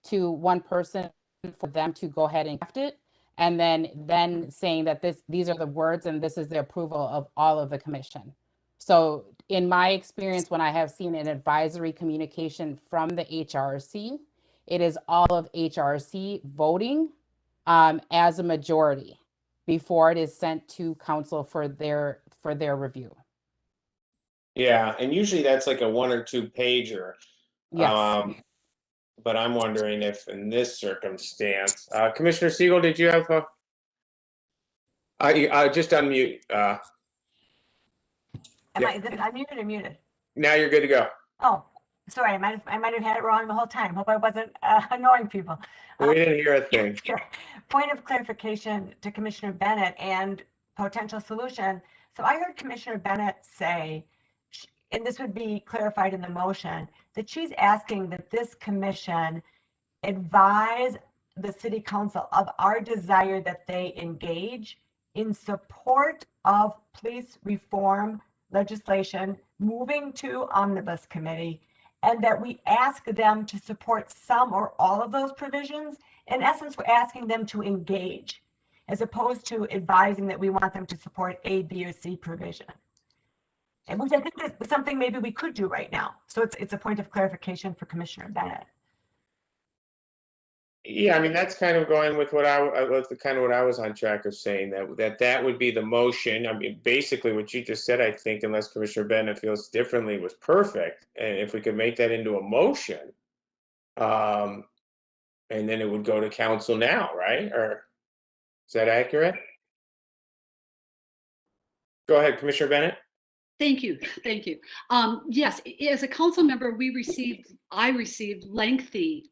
to one person for them to go ahead and draft it, and then saying that these are the words and this is the approval of all of the commission. So in my experience, when I have seen an advisory communication from the HRC, it is all of HRC voting as a majority before it is sent to council for their review. Yeah, and usually that's like a 1 or 2 pager. Yes. But I'm wondering if in this circumstance, Commissioner Siegel, did you have just unmute? Am I unmuted or muted? Now you're good to go. Oh, sorry, I might have had it wrong the whole time. Hope I wasn't annoying people. We didn't hear a thing. Point of clarification to Commissioner Bennett and potential solution. So I heard Commissioner Bennett say, and this would be clarified in the motion, that she's asking that this commission advise the city council of our desire that they engage in support of police reform legislation moving to omnibus committee, and that we ask them to support some or all of those provisions. In essence, we're asking them to engage. as opposed to advising that we want them to support A, B, or C provision. And which I think is something maybe we could do right now. So it's a point of clarification for Commissioner Bennett. Yeah, I mean, that's kind of going with what I was on track of saying, that would be the motion. I mean, basically what you just said, I think, unless Commissioner Bennett feels differently, was perfect. And if we could make that into a motion, and then it would go to council now, right? Or is that accurate? Go ahead, Commissioner Bennett. Thank you. Thank you. Yes, as a council member, I received lengthy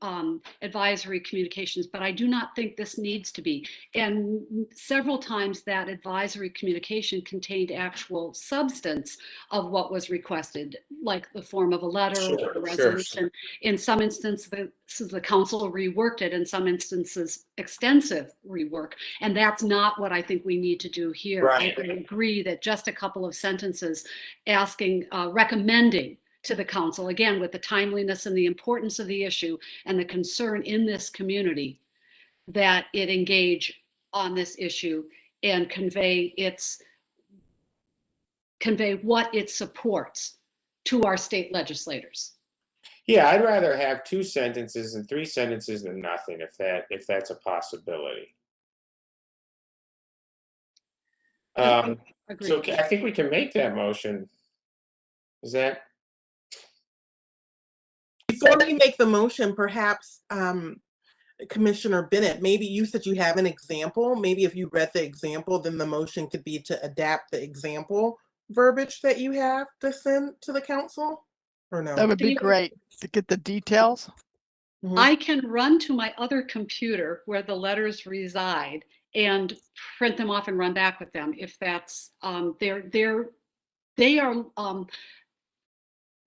advisory communications, but I do not think this needs to be. And several times that advisory communication contained actual substance of what was requested, like the form of a letter or a resolution. In some instances, the council reworked it. In some instances, extensive rework. And that's not what I think we need to do here. Right. I agree that just a couple of sentences asking, recommending to the council, again, with the timeliness and the importance of the issue and the concern in this community, that it engage on this issue and convey what it supports to our state legislators. Yeah, I'd rather have 2 sentences and 3 sentences than nothing, if that's a possibility. So I think we can make that motion. Is that? Before we make the motion, perhaps Commissioner Bennett, maybe you said you have an example. Maybe if you read the example, then the motion could be to adapt the example verbiage that you have to send to the council, or no? That would be great to get the details. Mm-hmm. I can run to my other computer where the letters reside and print them off and run back with them if that's they are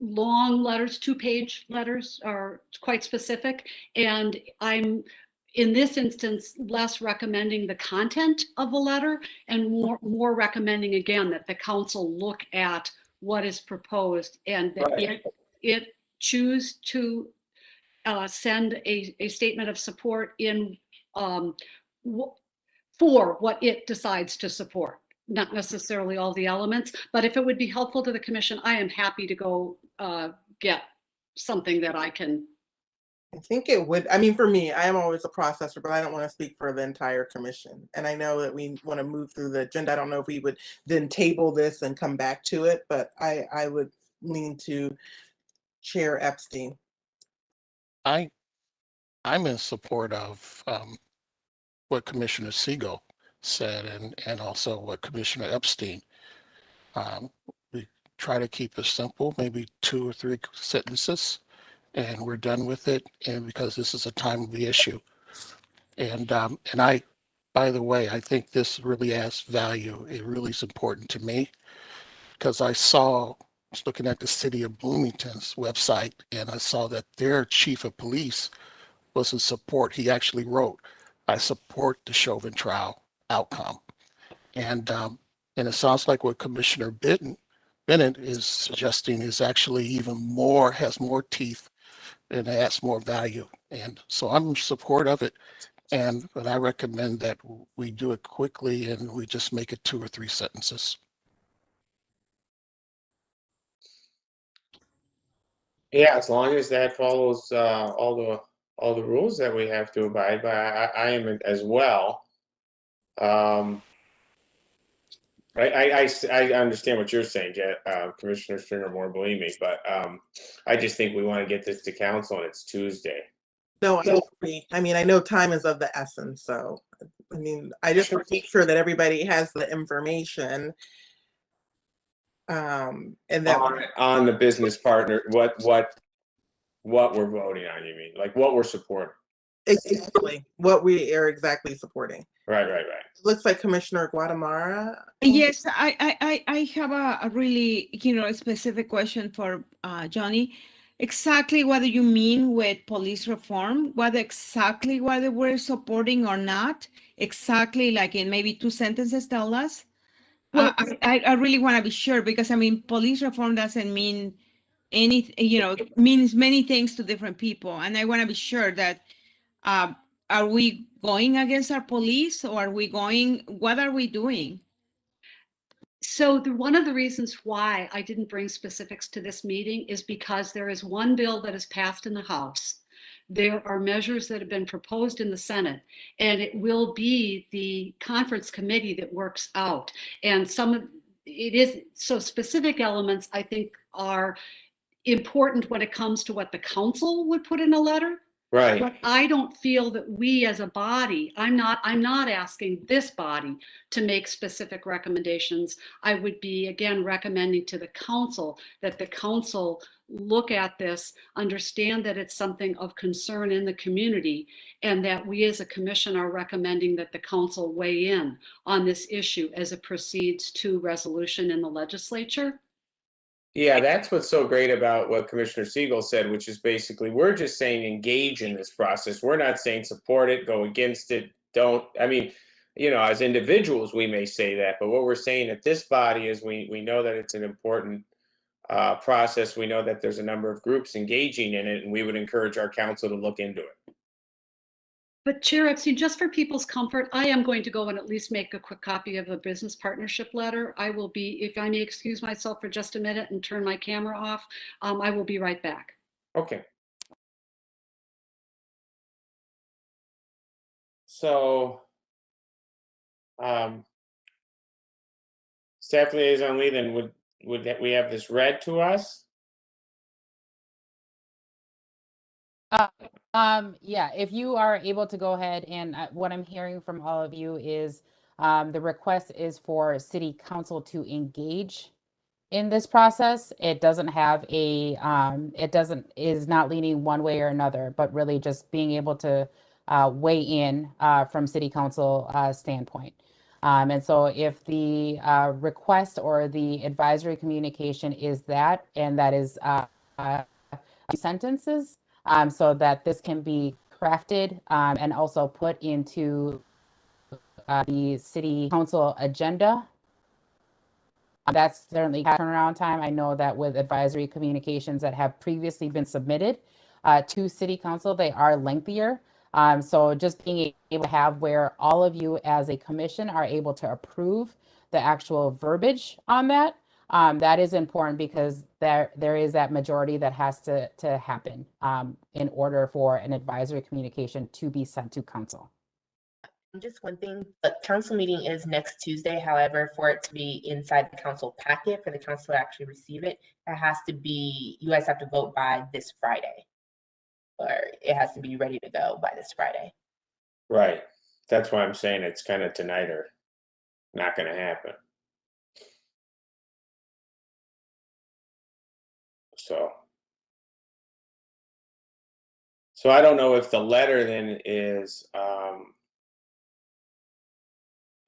long letters, 2-page letters, are quite specific, and I'm in this instance less recommending the content of the letter and more recommending, again, that the council look at what is proposed and that it choose to send a statement of support in for what it decides to support, not necessarily all the elements. But if it would be helpful to the commission, I am happy to go get something that I can. I think it would. I mean, for me, I am always a processor, but I don't want to speak for the entire commission. And I know that we want to move through the agenda. I don't know if we would then table this and come back to it, but I would lean to Chair Epstein. I'm in support of what Commissioner Siegel said and also what Commissioner Epstein. We try to keep it simple, maybe 2 or 3 sentences, and we're done with it. And because this is a timely issue, and I, by the way, I think this really adds value. It really is important to me because I was looking at the city of Bloomington's website, and I saw that their chief of police was in support. He actually wrote, "I support the Chauvin trial outcome," and it sounds like what Commissioner Bennett is suggesting is actually has more teeth and adds more value. And so I'm in support of it. But I recommend that we do it quickly and we just make it 2 or 3 sentences. Yeah, as long as that follows all the rules that we have to abide by, I am as well. I understand what you're saying, Commissioner Stringer, more believe me, but I just think we want to get this to council and it's Tuesday. No, I agree. I mean, I know time is of the essence, so I mean, I just want to make sure that everybody has the information. And that on the business partner, what we're voting on, you mean, like what we're supporting? Exactly what we are exactly supporting. Right. Looks like Commissioner Guatemala. Yes, I have a really, specific question for Johnny. Exactly what do you mean with police reform? What exactly we're supporting or not? Exactly, like in maybe 2 sentences, tell us. Well, I really want to be sure because I mean, police reform doesn't mean anything, means many things to different people, and I want to be sure that are we going against our police, or are we going, what are we doing? So one of the reasons why I didn't bring specifics to this meeting is because there is one bill that is passed in the House. There are measures that have been proposed in the Senate, and it will be the conference committee that works out. And so specific elements I think are important when it comes to what the council would put in a letter. Right. But I don't feel that we as a body, I'm not asking this body to make specific recommendations. I would be, again, recommending to the council that the council look at this, understand that it's something of concern in the community, and that we as a commission are recommending that the council weigh in on this issue as it proceeds to resolution in the legislature. Yeah, that's what's so great about what Commissioner Siegel said, which is basically, we're just saying engage in this process. We're not saying support it, go against it, don't. I mean, you know, as individuals, we may say that, but what we're saying at this body is we know that it's an important process. We know that there's a number of groups engaging in it, and we would encourage our council to look into it. But Chair Epstein, just for people's comfort, I am going to go and at least make a quick copy of the business partnership letter. I will be, if I may excuse myself for just a minute and turn my camera off, I will be right back. Okay. So, Staff Liaison Lee, then would we have this read to us? Yeah, if you are able to go ahead, and what I'm hearing from all of you is the request is for city council to engage in this process. It doesn't have a, is not leaning one way or another, but really just being able to weigh in from city council standpoint. And so if the request or the advisory communication is that, and that is sentences, so that this can be crafted and also put into the city council agenda. That's certainly turnaround time. I know that with advisory communications that have previously been submitted to city council, they are lengthier. So just being able to have where all of you as a commission are able to approve the actual verbiage on that, that is important, because there is that majority that has to happen in order for an advisory communication to be sent to council. Just one thing, the council meeting is next Tuesday. However, for it to be inside the council packet, for the council to actually receive it, it has to be, you guys have to vote by this Friday, or it has to be ready to go by this Friday. Right. That's why I'm saying it's kind of tonight or not going to happen. So I don't know if the letter then is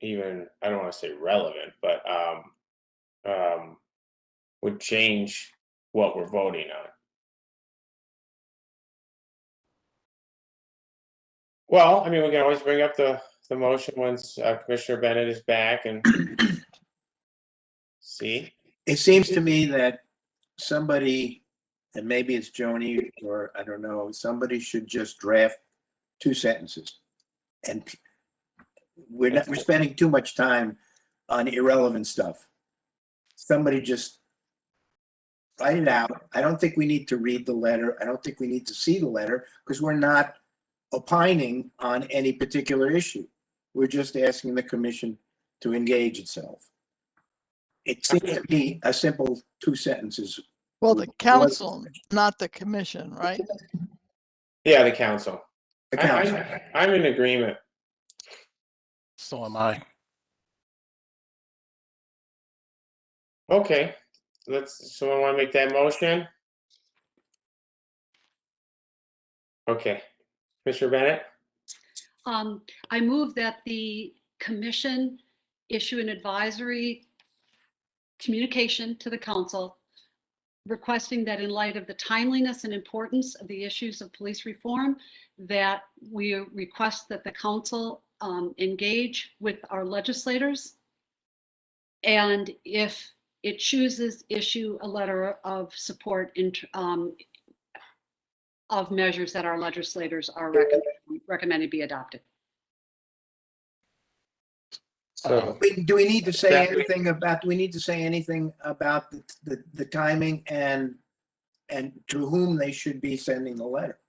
even, I don't want to say relevant, but would change what we're voting on. Well, I mean, we can always bring up the motion once Commissioner Bennett is back and see. It seems to me that somebody, and maybe it's Joni or I don't know, somebody should just draft 2 sentences. And we're spending too much time on irrelevant stuff. Somebody just write it out. I don't think we need to read the letter. I don't think we need to see the letter, because we're not opining on any particular issue. We're just asking the commission to engage itself. It seems to be a simple 2 sentences. Well, the council, not the commission, right? Yeah, the council. The council. I'm in agreement. So am I. Okay, someone want to make that motion? Okay, Commissioner Bennett? I move that the commission issue an advisory communication to the council requesting that, in light of the timeliness and importance of the issues of police reform, that we request that the council engage with our legislators, and if it chooses, issue a letter of support of measures that our legislators are recommending be adopted. So, Do we need to say Exactly. anything about, do we need to say anything about the timing and to whom they should be sending the letter?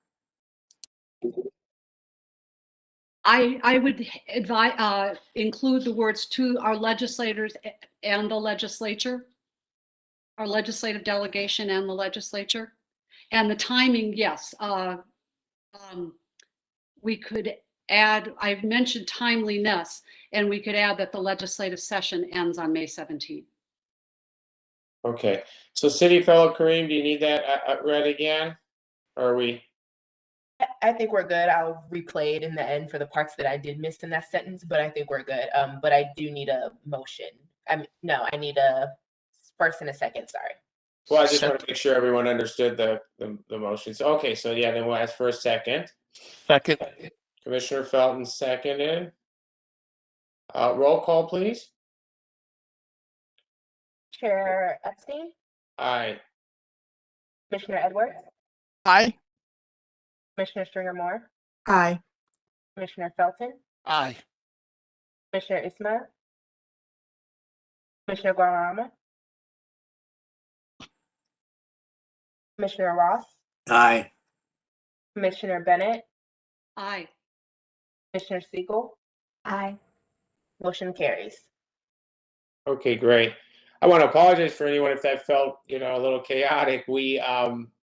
I would advise, include the words to our legislators and the legislature, our legislative delegation and the legislature. And the timing, yes. We could add, I've mentioned timeliness, and we could add that the legislative session ends on May 17th. okay. So City Fellow Kareem, do you need that read again? Or are we? I think we're good. I'll replay it in the end for the parts that I did miss in that sentence, but I think we're good. But I do need a motion. No, I need a first and a second, sorry. Well, I just want to make sure everyone understood the motions. Okay, so yeah, then we'll ask for a second. Second. Commissioner Felton seconded. Roll call, please. Chair Epstein, Aye. Commissioner Edwards, Aye. Commissioner Stringer Moore, Aye. Commissioner Felton, Aye. Commissioner Ismail, Commissioner Guarama, Commissioner Ross, Aye. Commissioner Bennett, Aye. Commissioner Siegel, Aye. motion carries. Okay, great. I want to apologize for anyone if that felt, a little chaotic. We,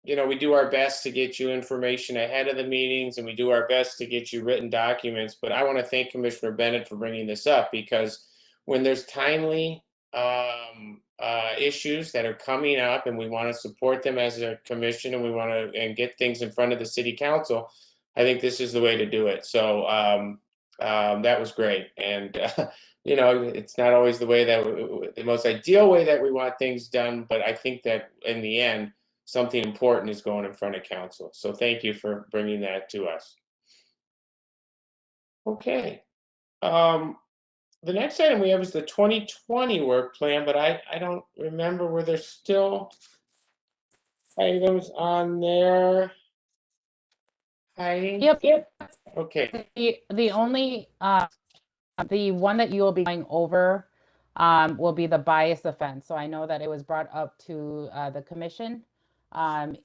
we do our best to get you information ahead of the meetings, and we do our best to get you written documents. But I want to thank Commissioner Bennett for bringing this up, because when there's timely issues that are coming up and we want to support them as a commission, and we want to get things in front of the city council, I think this is the way to do it. So that was great. And it's not always the way the most ideal way that we want things done, but I think that in the end, something important is going in front of council. So thank you for bringing that to us. Okay. The next item we have is the 2020 work plan, but I don't remember, were there still items on there? Heidi? Yep. Okay. The only, the one that you will be going over will be the bias offense. So I know that it was brought up to the commission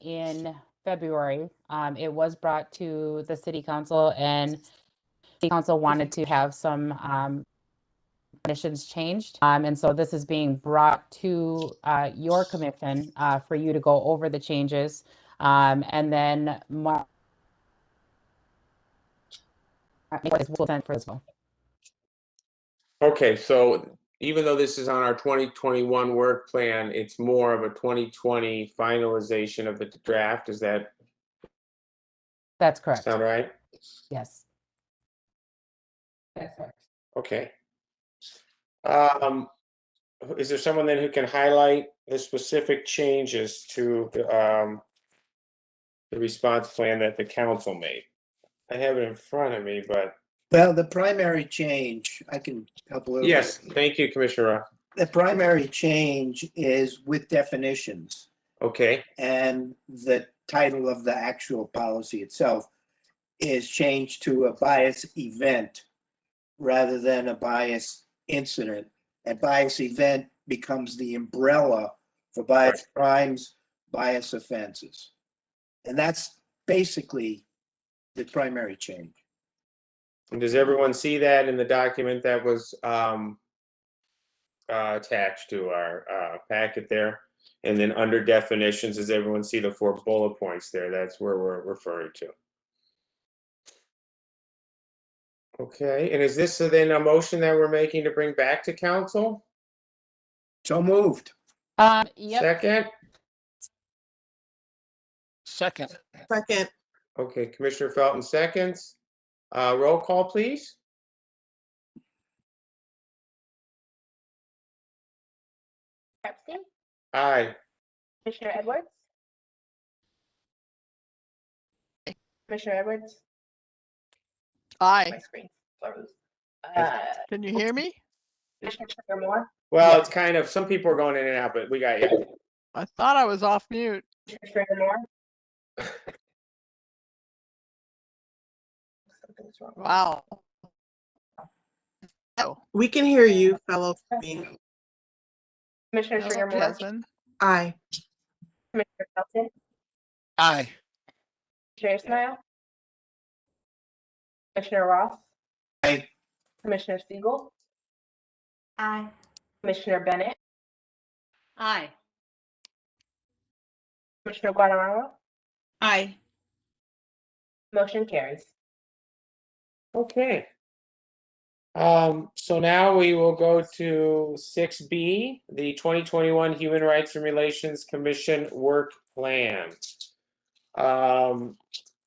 in February. It was brought to the city council, and the council wanted to have some conditions changed. And so this is being brought to your commission for you to go over the changes. And then will send for as well. Okay, so even though this is on our 2021 work plan, it's more of a 2020 finalization of the draft. Is that That's correct. sound right? Yes. That's correct. Okay. Is there someone then who can highlight the specific changes to the response plan that the council made? I have it in front of me, but. Well, the primary change, I can help a little bit. Yes, thank you, Commissioner Ross. The primary change is with definitions, Okay, and the title of the actual policy itself is changed to a bias event rather than a bias incident. A bias event becomes the umbrella for bias crimes, bias offenses. And that's basically the primary change. and does everyone see that in the document that was attached to our packet there? And then under definitions, does everyone see the 4 bullet points there? That's where we're referring to. Okay, and is this then a motion that we're making to bring back to council? So moved. Yep. Second? Second. Second. Okay, Commissioner Felton seconds. Roll call, please. Epstein, Aye. Commissioner Edwards, Commissioner Edwards, Aye. my screen froze. Can you hear me? Commissioner Stringer Moore, Well, it's kind of, some people are going in and out, but we got you. I thought I was off mute. Commissioner Stringer Moore, is wrong. Wow. Oh, We can hear you, fellow. Commissioner Commissioner hello, Stringer Moore, Jasmine. Aye. Commissioner Felton, Aye. Commissioner Ismail, Commissioner Ross, Aye. Commissioner Siegel, Aye. Commissioner Bennett, Aye. Commissioner Guatemala, Aye. motion carries. Okay. So now we will go to 6B, the 2021 Human Rights and Relations Commission Work Plan.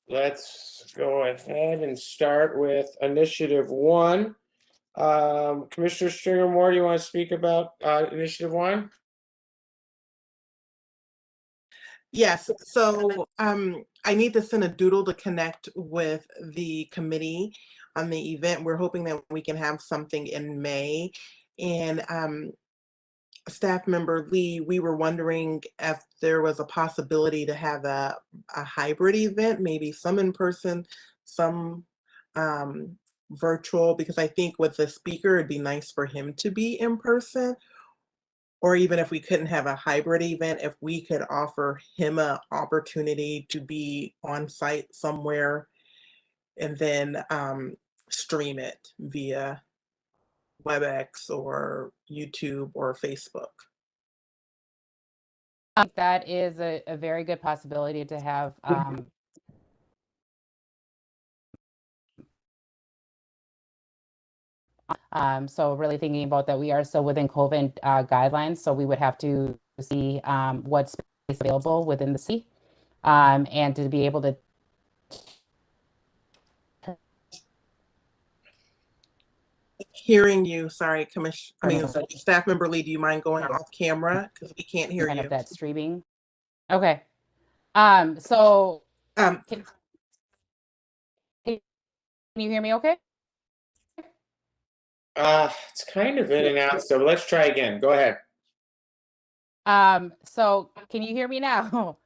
Let's go ahead and start with Initiative 1. Commissioner Stringer Moore, do you want to speak about Initiative 1? Yes, so I need to send a doodle to connect with the committee on the event. We're hoping that we can have something in May. And staff member Lee, we were wondering if there was a possibility to have a hybrid event, maybe some in person, some virtual, because I think with the speaker, it'd be nice for him to be in person. Or even if we couldn't have a hybrid event, if we could offer him an opportunity to be on site somewhere and then stream it via WebEx or YouTube or Facebook. I think that is a very good possibility to have so really thinking about that, we are still within COVID guidelines, so we would have to see what's available within the city and to be able to Hearing you, sorry, Staff Member Lee, do you mind going off camera? Because we can't hear kind you. of that streaming. Okay. So can you hear me okay? It's kind of in and out, so let's try again. Go ahead. So can you hear me now?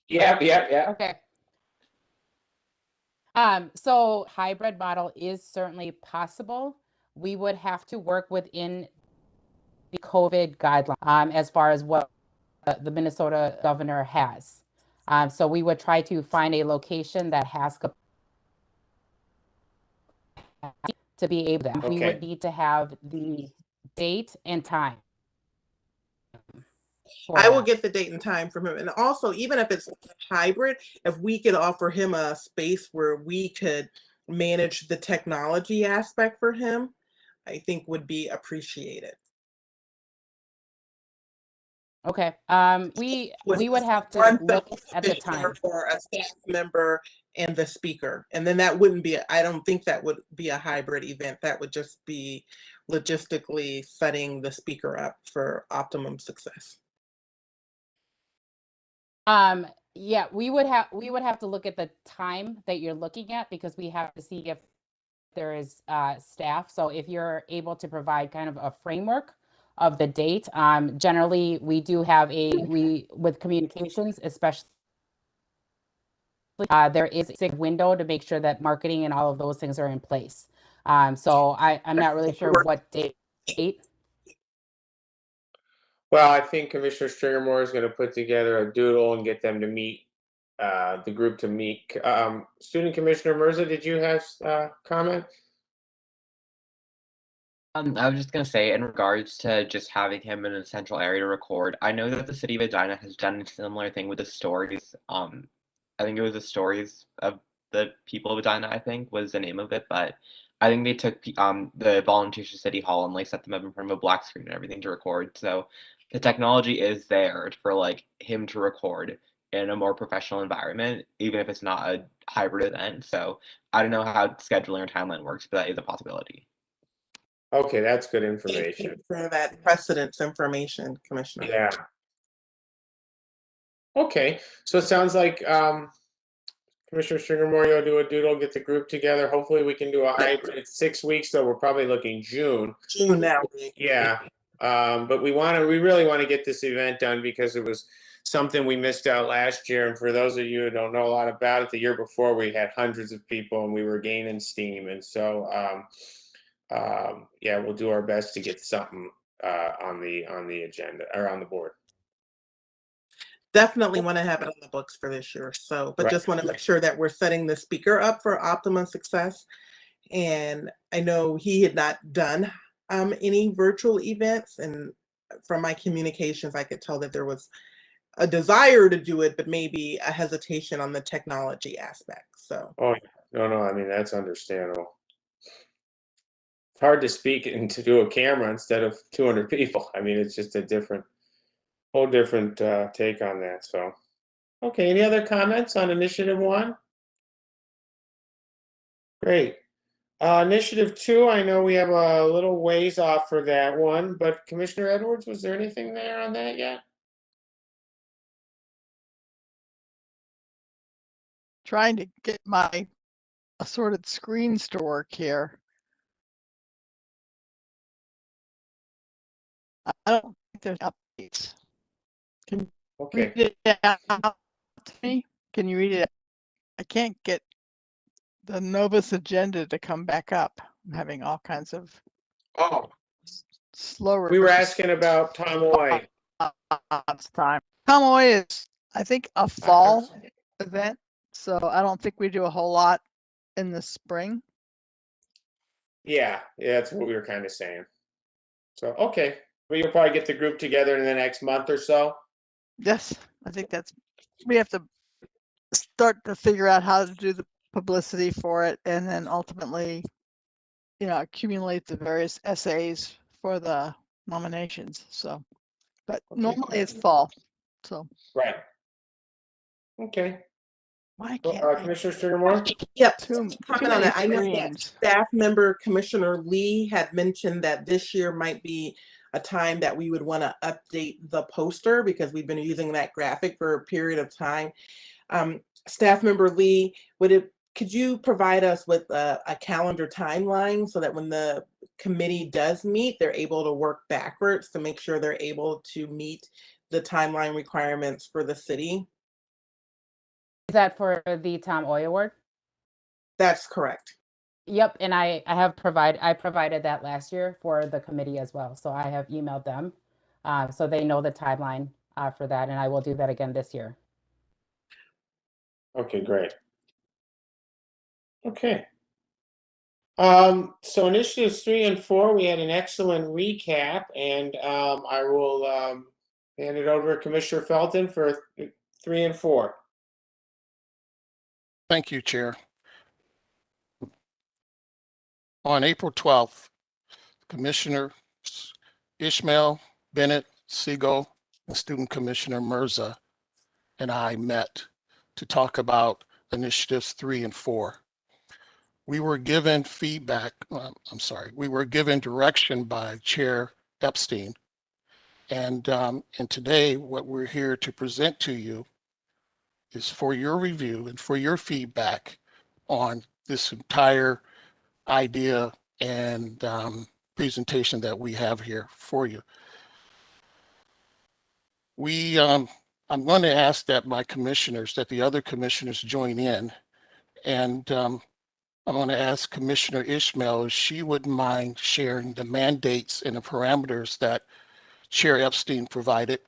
Yeah. Okay. So hybrid model is certainly possible. We would have to work within the COVID guideline as far as what the Minnesota governor has. So we would try to find a location that has to be able to. Okay. We would need to have the date and time. I will get the date and time from him. And also, even if it's hybrid, if we could offer him a space where we could manage the technology aspect for him, I think would be appreciated. Okay. We would have to look at the time for a staff member and the speaker, and then that wouldn't be. I don't think that would be a hybrid event. That would just be logistically setting the speaker up for optimum success. Yeah, we would have to look at the time that you're looking at, because we have to see if there is staff. So if you're able to provide kind of a framework of the date, generally we do have with communications, especially there is a window to make sure that marketing and all of those things are in place. So I'm not really sure what date. Well, I think Commissioner Stringer Moore is going to put together a doodle and get them to meet, the group to meet. Student Commissioner Mirza, did you have comment? I was just going to say, in regards to just having him in a central area to record, I know that the city of Edina has done a similar thing with the stories. I think it was the stories of the people of Edina, I think was the name of it, but I think they took the volunteers to City Hall and like set them up in front of a black screen and everything to record. So the technology is there for like him to record in a more professional environment, even if it's not a hybrid event. So I don't know how scheduling or timeline works, but that is a possibility. Okay, that's good Thank information. you for that precedence information, Commissioner. Yeah. Okay, so it sounds like Commissioner Stringer Moore, you'll do a doodle, get the group together. Hopefully we can do a hybrid. It's 6 weeks, so we're probably looking June. June now. Yeah, but we really want to get this event done because it was something we missed out last year. And for those of you who don't know a lot about it, the year before we had hundreds of people and we were gaining steam. And so, yeah, we'll do our best to get something on the agenda or on the board. Definitely want to have it on the books for this year. So, but Right. just want to make sure that we're setting the speaker up for optimum success. And I know he had not done any virtual events, and from my communications, I could tell that there was a desire to do it, but maybe a hesitation on the technology aspect. So, Oh, no, I mean, that's understandable. It's hard to speak into do a camera instead of 200 people. I mean, it's just a whole different take on that. So, okay, any other comments on Initiative 1? Great. Initiative 2, I know we have a little ways off for that one, but Commissioner Edwards, was there anything there on that yet? Trying to get my assorted screens to work here. I don't think there's updates. Can you Okay. read it out to me? Can you read it? I can't get the Novus agenda to come back up. I'm having all kinds of Oh, slower. we were asking about Tom White. Time. Tom Oy is, I think, a fall event, so I don't think we do a whole lot in the spring. Yeah, that's what we were kind of saying. So, okay, well, you'll probably get the group together in the next month or so. Yes, I think we have to start to figure out how to do the publicity for it, and then ultimately, accumulate the various essays for the nominations. So, but Okay. normally it's fall. So Right. Okay. why can't Commissioner Stringermore? yep. too Comment on many that. I know that screens? staff member Commissioner Lee had mentioned that this year might be a time that we would want to update the poster because we've been using that graphic for a period of time. Staff member Lee, could you provide us with a calendar timeline so that when the committee does meet, they're able to work backwards to make sure they're able to meet the timeline requirements for the city? Is that for the Tom Oy Award? That's correct. Yep, and I provided that last year for the committee as well. So I have emailed them, so they know the timeline for that, and I will do that again this year. Okay, great. Okay. So initiatives 3 and 4, we had an excellent recap, and I will hand it over to Commissioner Felton for 3 and 4. Thank you, Chair. On April 12th, Commissioner Ishmael, Bennett, Siegel, and Student Commissioner Mirza and I met to talk about initiatives 3 and 4. We were given feedback, we were given direction by Chair Epstein. And today, what we're here to present to you is for your review and for your feedback on this entire idea and presentation that we have here for you. I'm going to ask that the other commissioners join in, and I'm going to ask Commissioner Ishmael if she wouldn't mind sharing the mandates and the parameters that Chair Epstein provided.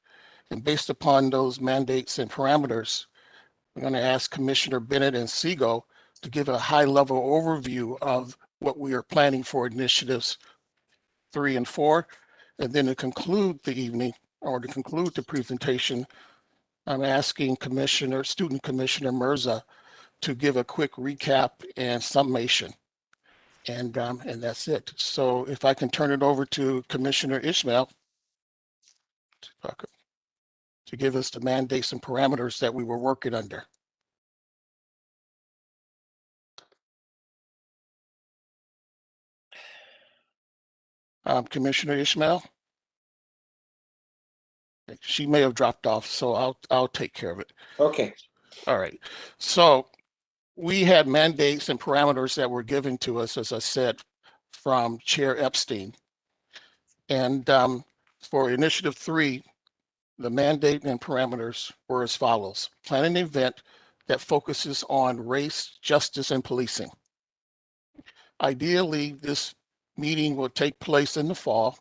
And based upon those mandates and parameters, I'm going to ask Commissioner Bennett and Siegel to give a high-level overview of what we are planning for initiatives 3 and 4. And then to conclude the evening, or to conclude the presentation, I'm asking Student Commissioner Mirza to give a quick recap and summation. And that's it. So if I can turn it over to Commissioner Ishmael to give us the mandates and parameters that we were working under. Commissioner Ishmael? She may have dropped off, so I'll take care of it. Okay. All right. So we had mandates and parameters that were given to us, as I said, from Chair Epstein. And for Initiative 3, The mandate and parameters were as follows. Plan an event that focuses on race, justice, and policing. Ideally, this meeting will take place in the fall,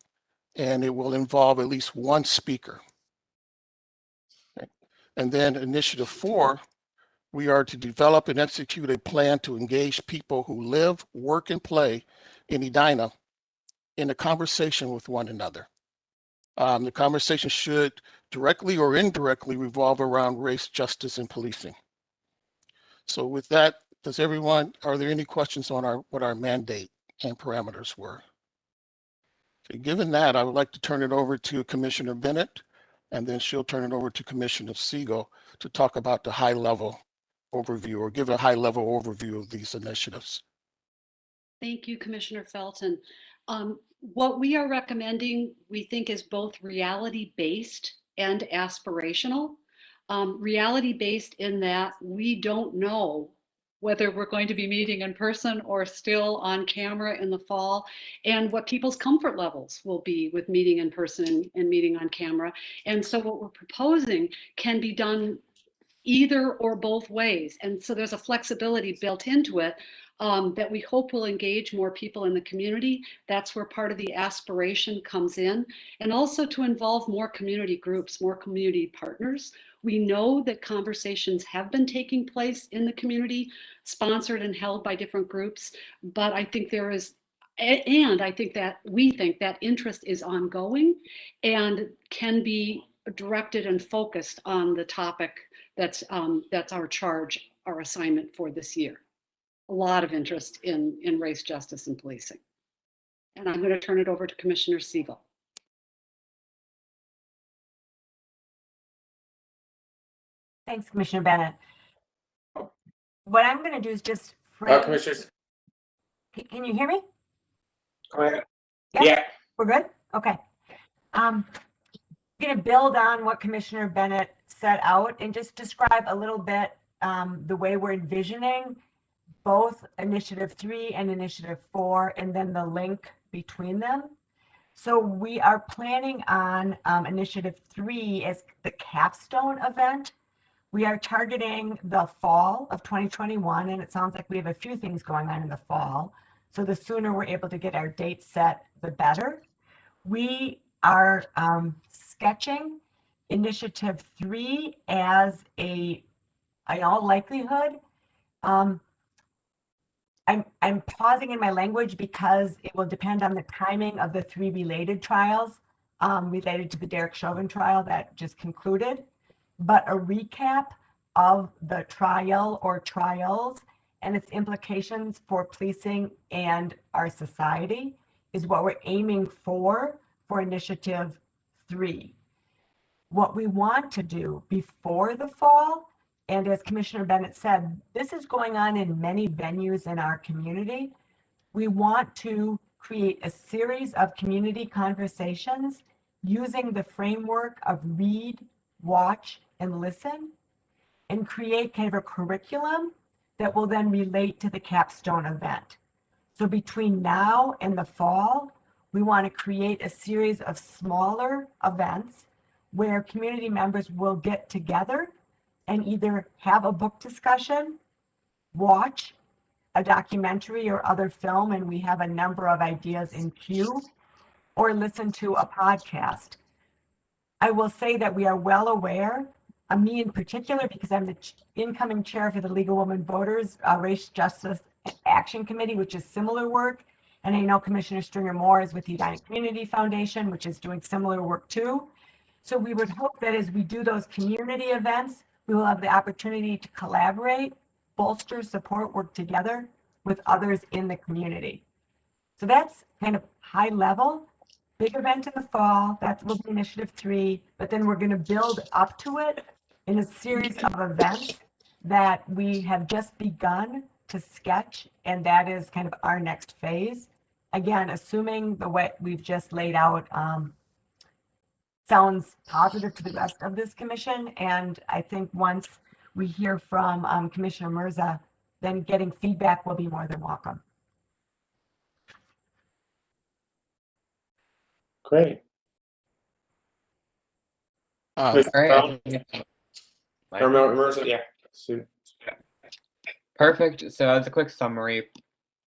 and it will involve at least one speaker. Okay. And then initiative 4, we are to develop and execute a plan to engage people who live, work, and play in Edina in a conversation with one another. The conversation should directly or indirectly revolve around race, justice, and policing. So with that, are there any questions on what our mandate and parameters were? Okay, given that, I would like to turn it over to Commissioner Bennett, and then she'll turn it over to Commissioner Siegel to talk about the high-level overview or give a high-level overview of these initiatives. Thank you, Commissioner Felton. What we are recommending, we think, is both reality-based and aspirational. Reality-based in that we don't know whether we're going to be meeting in person or still on camera in the fall, and what people's comfort levels will be with meeting in person and meeting on camera. And so what we're proposing can be done either or both ways. And so there's a flexibility built into it that we hope will engage more people in the community. That's where part of the aspiration comes in. And also to involve more community groups, more community partners. We know that conversations have been taking place in the community, sponsored and held by different groups. But I think there is, and I think that we think that interest is ongoing and can be directed and focused on the topic that's our charge, our assignment for this year. A lot of interest in race, justice, and policing. And I'm going to turn it over to Commissioner Siegel. Thanks, Commissioner Bennett. What I'm going to do is just frame. Commissioners. Can you hear me? Go ahead. Yeah. We're good? Okay. I'm going to build on what Commissioner Bennett set out and just describe a little bit the way we're envisioning both Initiative 3 and Initiative 4, and then the link between them. So we are planning on Initiative 3 as the capstone event. We are targeting the fall of 2021, and it sounds like we have a few things going on in the fall. So the sooner we're able to get our date set, the better. We are sketching Initiative 3 as in all likelihood, I'm pausing in my language because it will depend on the timing of the 3 related trials related to the Derek Chauvin trial that just concluded. But a recap of the trial or trials and its implications for policing and our society is what we're aiming for Initiative 3. What we want to do before the fall, and as Commissioner Bennett said, this is going on in many venues in our community. We want to create a series of community conversations using the framework of read, watch, and listen, and create kind of a curriculum that will then relate to the capstone event. So between now and the fall, we want to create a series of smaller events where community members will get together and either have a book discussion, watch a documentary or other film, and we have a number of ideas in queue, or listen to a podcast. I will say that we are well aware, me in particular, because I'm the incoming chair for the League of Women Voters Race Justice Action Committee, which is similar work. And I know Commissioner Stringer Moore is with the Edina Community Foundation, which is doing similar work too. So we would hope that as we do those community events, we will have the opportunity to collaborate, bolster, support, work together with others in the community. So that's kind of high level. Big event in the fall, that will be Initiative 3, but then we're going to build up to it in a series of events that we have just begun to sketch, and that is kind of our next phase. Again, assuming the way we've just laid out sounds positive to the rest of this commission, and I think once we hear from Commissioner Mirza, then getting feedback will be more than welcome. Great. Commissioner All right, Brown? I think it's my Or turn. Marissa, yeah. Sue. Perfect. So as a quick summary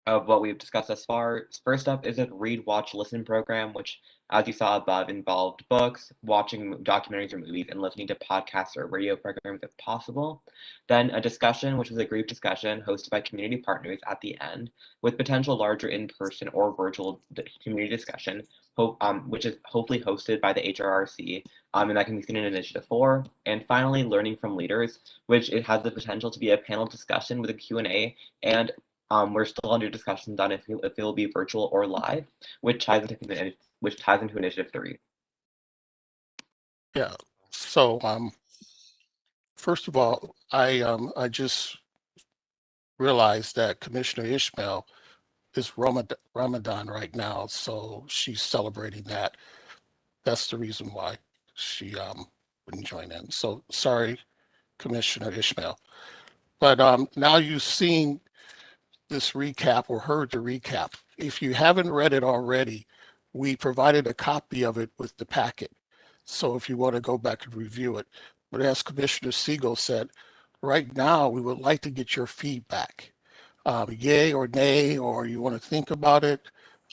of what we've discussed thus far, first up is a read, watch, listen program, which, as you saw above, involved books, watching documentaries or movies, and listening to podcasts or radio programs if possible. Then a discussion, which was a group discussion hosted by community partners at the end, with potential larger in-person or virtual community discussion, which is hopefully hosted by the HRRC, and that can be seen in Initiative 4. And finally, learning from leaders, which it has the potential to be a panel discussion with a Q&A, and we're still under discussions on if it will be virtual or live, which ties into Initiative 3. Yeah. So first of all, I just realized that Commissioner Ishmael is Ramadan right now, so she's celebrating that. That's the reason why she wouldn't join in. So sorry, Commissioner Ishmael. But now you've seen this recap or heard the recap. If you haven't read it already, we provided a copy of it with the packet. So if you want to go back and review it. But as Commissioner Siegel said, right now we would like to get your feedback. Yay or nay, or you want to think about it,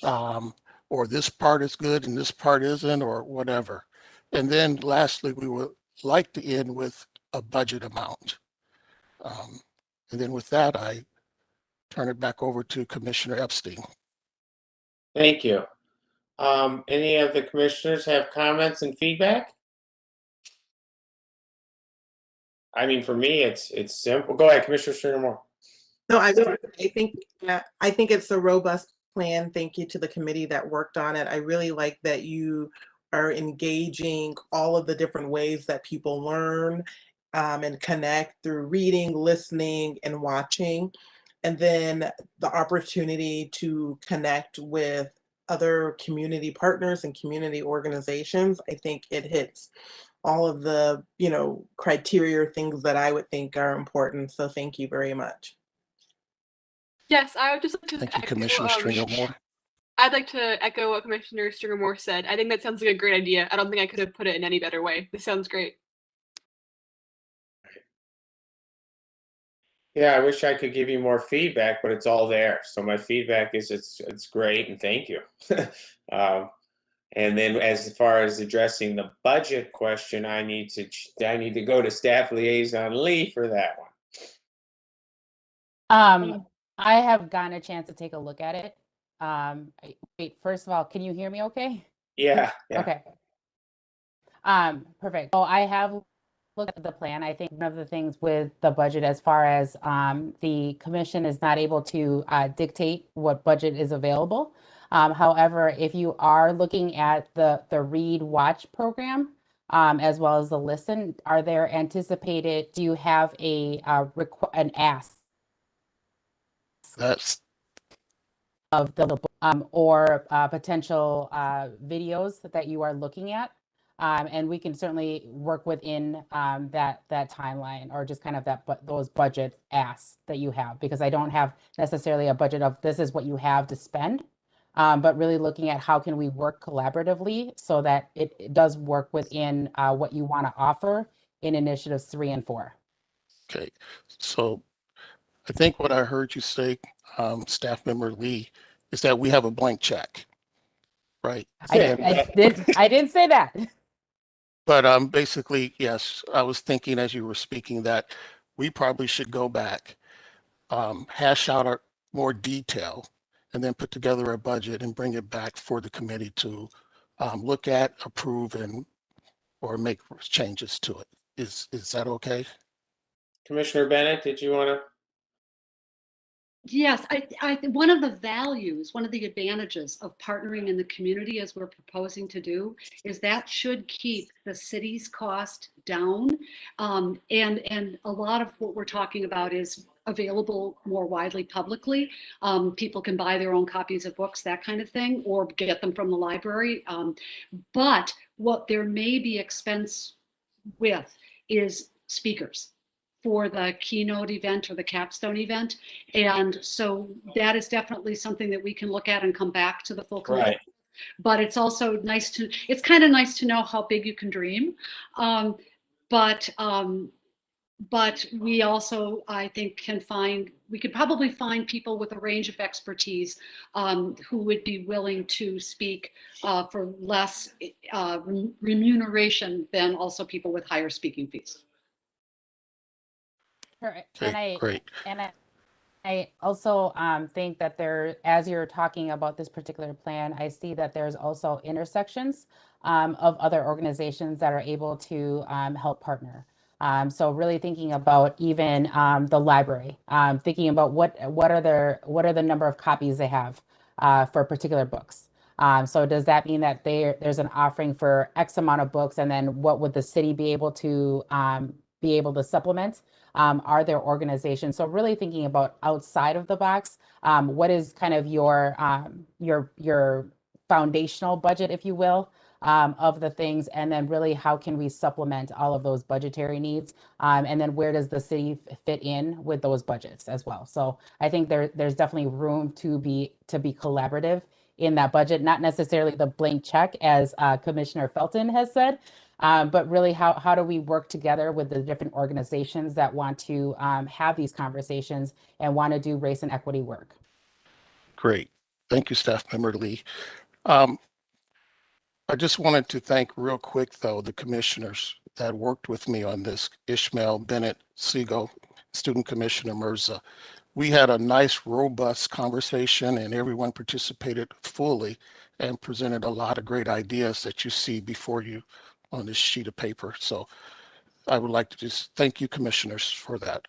or this part is good and this part isn't, or whatever. And then lastly, we would like to end with a budget amount. And then with that, I turn it back over to Commissioner Epstein. Thank you. Any of the commissioners have comments and feedback? I mean, for me, it's simple. Go ahead, Commissioner Stringer-Moore. No, I think it's a robust plan. Thank you to the committee that worked on it. I really like that you are engaging all of the different ways that people learn and connect through reading, listening, and watching. And then the opportunity to connect with other community partners and community organizations. I think it hits all of the, criteria, things that I would think are important. So thank you very much. Yes, I would just like to Thank you, echo, Commissioner Stringer-Moore. I'd like to echo what Commissioner Stringer-Moore said. I think that sounds like a great idea. I don't think I could have put it in any better way. This sounds great. Yeah, I wish I could give you more feedback, but it's all there. So my feedback is it's great and thank you. And then as far as addressing the budget question, I need to go to Staff Liaison Lee for that one. I have gotten a chance to take a look at it. Wait, first of all, can you hear me okay? Yeah. Okay. Perfect. So I have looked at the plan. I think one of the things with the budget, as far as the commission is not able to dictate what budget is available. However, if you are looking at the read watch program, as well as the listen, are there anticipated, do you have an ask That's of the or potential videos that you are looking at? And we can certainly work within that timeline, or just kind of those budget asks that you have, because I don't have necessarily a budget of this is what you have to spend, but really looking at how can we work collaboratively so that it does work within what you want to offer in initiatives 3 and 4. okay. So I think what I heard you say, Staff Member Lee, is that we have a blank check, right? I didn't say that. But basically, yes, I was thinking as you were speaking that we probably should go back, hash out our more detail, and then put together a budget and bring it back for the committee to look at, approve, or make changes to it. Is that okay? Commissioner Bennett, did you want to? Yes, one of the values, one of the advantages of partnering in the community, as we're proposing to do, is that should keep the city's cost down. And a lot of what we're talking about is available more widely publicly. People can buy their own copies of books, that kind of thing, or get them from the library. But what there may be expense with is speakers for the keynote event or the capstone event. And so that is definitely something that we can look at and come back to the full committee. Right. But it's also nice to, it's kind of nice to know how big you can dream. But we also, I think, we could probably find people with a range of expertise who would be willing to speak for less remuneration than also people with higher speaking fees. Sure. Okay, great. I also think that as you're talking about this particular plan, I see that there's also intersections of other organizations that are able to help partner. So really thinking about even the library, thinking about what are the number of copies they have for particular books. So does that mean that there's an offering for X amount of books, and then what would the city be able to supplement? Are there organizations? So really thinking about outside of the box, what is kind of your foundational budget, if you will, of the things, and then really how can we supplement all of those budgetary needs, and then where does the city fit in with those budgets as well? So I think there's definitely room to be collaborative in that budget, not necessarily the blank check as Commissioner Felton has said, but really how do we work together with the different organizations that want to have these conversations and want to do race and equity work. Great. Thank you, Staff Member Lee. I just wanted to thank real quick, though, the commissioners that worked with me on this, Ishmael, Bennett, Siegel, Student Commissioner Mirza. We had a nice, robust conversation, and everyone participated fully and presented a lot of great ideas that you see before you on this sheet of paper. So I would like to just thank you, commissioners, for that.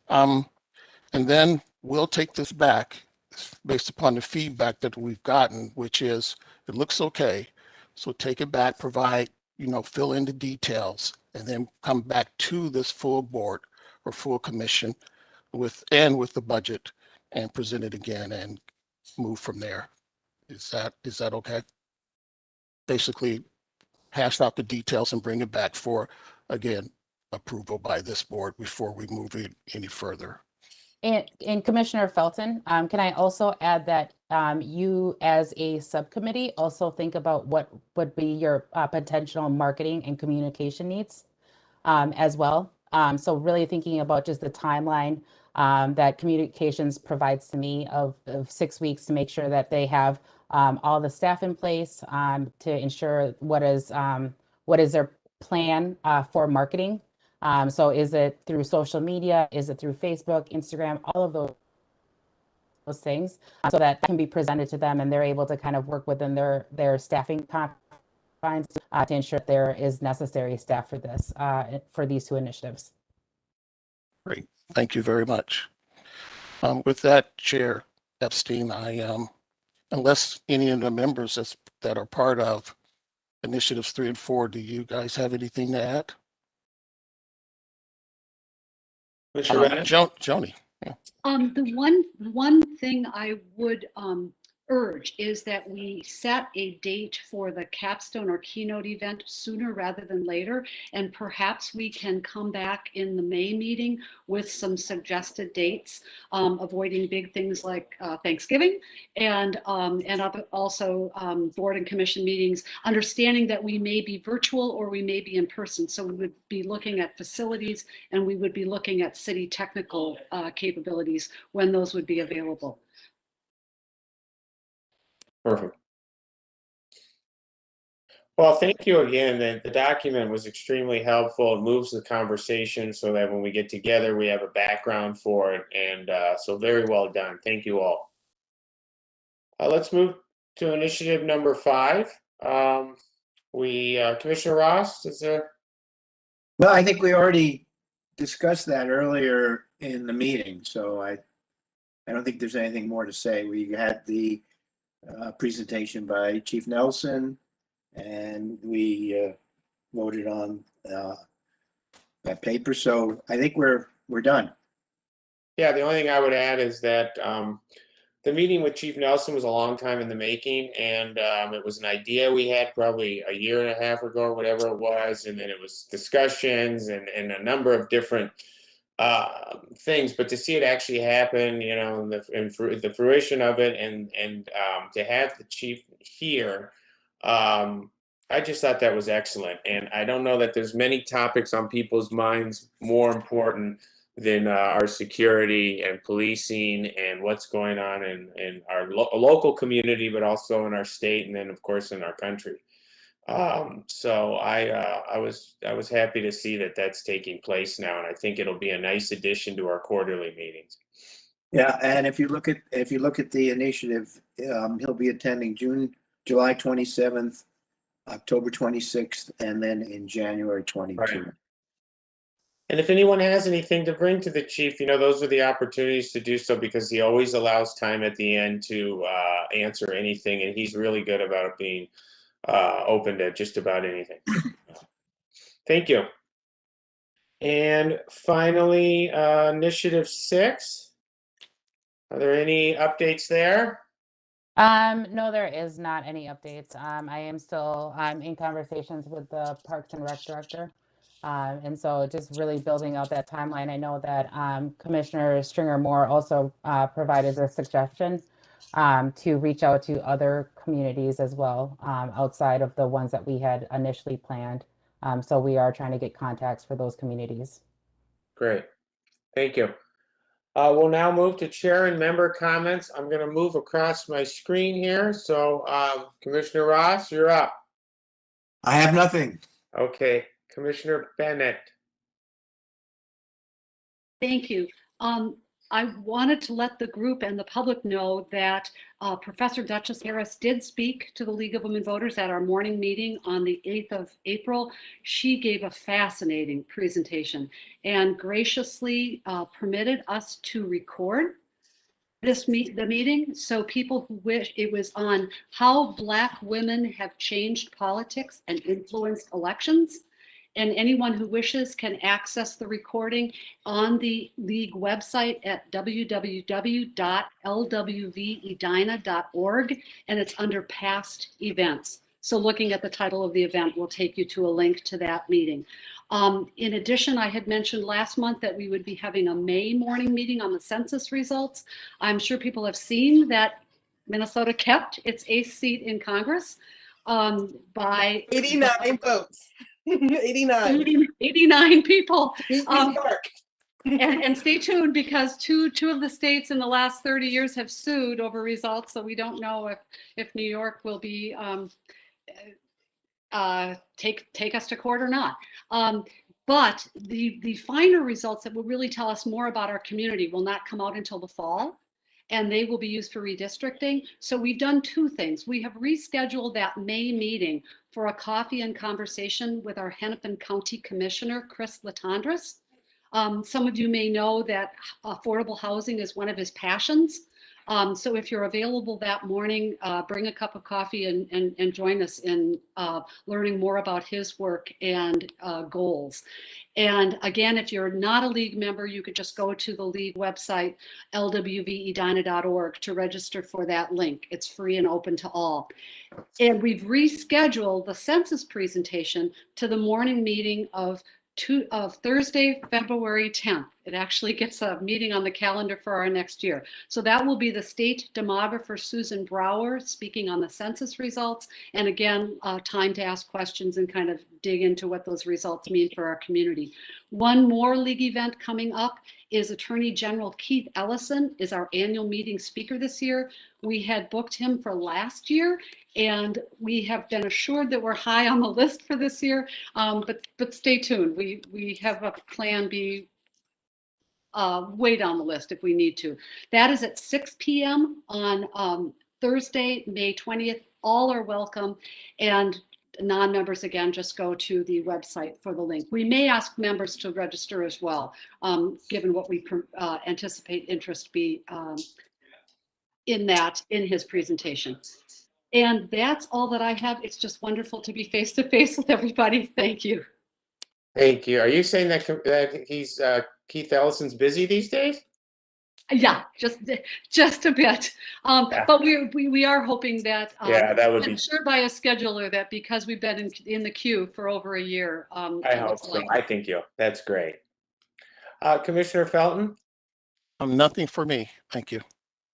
And then we'll take this back based upon the feedback that we've gotten, which is it looks okay. So take it back, provide, fill in the details, and then come back to this full board or full commission with the budget and present it again and move from there. Is that okay? Basically, hash out the details and bring it back for, again, approval by this board before we move it any further. And Commissioner Felton, can I also add that you as a subcommittee also think about what would be your potential marketing and communication needs as well. So really thinking about just the timeline that communications provides to me of 6 weeks to make sure that they have all the staff in place to ensure what is their plan for marketing. So is it through social media? Is it through Facebook, Instagram, all of those things, so that can be presented to them and they're able to kind of work within their staffing confines to ensure that there is necessary staff for this, for these two initiatives. Great, thank you very much. With that, Chair Epstein, unless any of the members that are part of Initiatives 3 and 4, do you guys have anything to add? Joni. Yeah. The one thing I would urge is that we set a date for the capstone or keynote event sooner rather than later, and perhaps we can come back in the May meeting with some suggested dates, avoiding big things like Thanksgiving and also board and commission meetings, understanding that we may be virtual or we may be in person. So we would be looking at facilities and we would be looking at city technical capabilities when those would be available. Perfect. Well, thank you again. The document was extremely helpful. It moves the conversation so that when we get together, we have a background for it. And so very well done. Thank you all. Let's move to initiative number 5. Commissioner Ross, is there? Well, I think we already discussed that earlier in the meeting, so I don't think there's anything more to say. We had the presentation by Chief Nelson, and we voted on that paper. So I think we're done. Yeah, the only thing I would add is that the meeting with Chief Nelson was a long time in the making, and it was an idea we had probably a year and a half ago or whatever it was, and then it was discussions and a number of different things, but to see it actually happen, you know, the fruition of it, and to have the chief here, I just thought that was excellent. And I don't know that there's many topics on people's minds more important than our security and policing and what's going on in our local community, but also in our state, and then of course in our country. So I was happy to see that that's taking place now, and I think it'll be a nice addition to our quarterly meetings. Yeah, and if you look at the initiative, he'll be attending July 27th, October 26th, and then in January 22. Right. And if anyone has anything to bring to the chief, you know, those are the opportunities to do so, because he always allows time at the end to answer anything, and he's really good about being open to just about anything. Thank you. And finally, initiative 6. Are there any updates there? No, there is not any updates. I am still in conversations with the Parks and Rec director. And so just really building out that timeline. I know that Commissioner Stringer Moore also provided a suggestion to reach out to other communities as well, outside of the ones that we had initially planned. So we are trying to get contacts for those communities. Great. Thank you. We'll now move to chair and member comments. I'm going to move across my screen here. So Commissioner Ross, you're up. I have nothing. Okay. Commissioner Bennett. Thank you. I wanted to let the group and the public know that Professor Duchess Harris did speak to the League of Women Voters at our morning meeting on the 8th of April. She gave a fascinating presentation and graciously permitted us to record the meeting. So people who wish, it was on how Black women have changed politics and influenced elections. And anyone who wishes can access the recording on the League website at www.lwvedina.org, and it's under past events. So looking at the title of the event will take you to a link to that meeting. In addition, I had mentioned last month that we would be having a May morning meeting on the census results. I'm sure people have seen that Minnesota kept its 8th seat in Congress by 89 votes. 89 people. Mark. And stay tuned, because two of the states in the last 30 years have sued over results. So we don't know if New York will be take us to court or not. But the final results that will really tell us more about our community will not come out until the fall, and they will be used for redistricting. So we've done 2 things. We have rescheduled that May meeting for a coffee and conversation with our Hennepin County Commissioner, Chris Latondras. Some of you may know that affordable housing is one of his passions. So if you're available that morning, bring a cup of coffee and join us in learning more about his work and goals. And again, if you're not a League member, you could just go to the League website, lwvedina.org, to register for that link. It's free and open to all. And we've rescheduled the census presentation to the morning meeting of Thursday, February 10th. It actually gets a meeting on the calendar for our next year. So that will be the state demographer, Susan Brower, speaking on the census results. And again, time to ask questions and kind of dig into what those results mean for our community. One more League event coming up is Attorney General Keith Ellison is our annual meeting speaker this year. We had booked him for last year, and we have been assured that we're high on the list for this year. But stay tuned. We have a plan B way down the list if we need to. That is at 6 p.m. on Thursday, May 20th. All are welcome. And non-members, again, just go to the website for the link. We may ask members to register as well, given what we anticipate interest be in his presentation. And that's all that I have. It's just wonderful to be face to face with everybody. Thank you. Thank you. Are you saying that he's Keith Ellison's busy these days? Yeah, just a bit. Yeah. But we are hoping that Yeah, that would be. I'm sure by a scheduler that because we've been in the queue for over a year. I hope so. I think that's great. Commissioner Felton? Nothing for me. Thank you.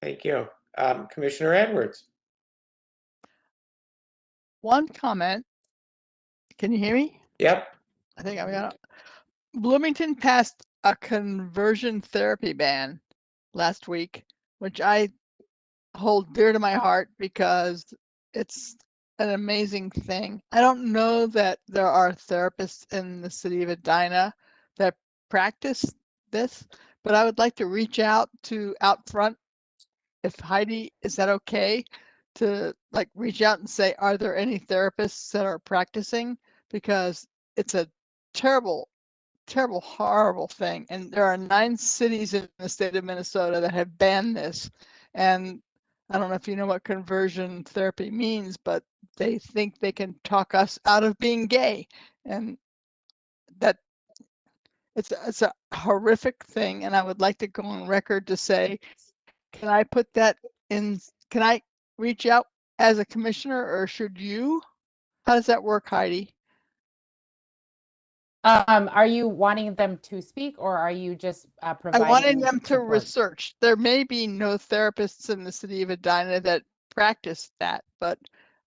Thank you. Commissioner Edwards? One comment. Can you hear me? Yep. I think I'm gonna. Bloomington passed a conversion therapy ban last week, which I hold dear to my heart because it's an amazing thing. I don't know that there are therapists in the city of Edina that practice this, but I would like to reach out to Outfront. If Heidi, is that okay to like reach out and say, are there any therapists that are practicing? Because it's a terrible, terrible, horrible thing. And there are 9 cities in the state of Minnesota that have banned this. And I don't know if you know what conversion therapy means, but they think they can talk us out of being gay. And that it's a horrific thing. And I would like to go on record to say, can I put that in? Can I reach out as a commissioner or should you? How does that work, Heidi? Are you wanting them to speak or are you just I providing wanted them to support? research. There may be no therapists in the city of Edina that practice that, but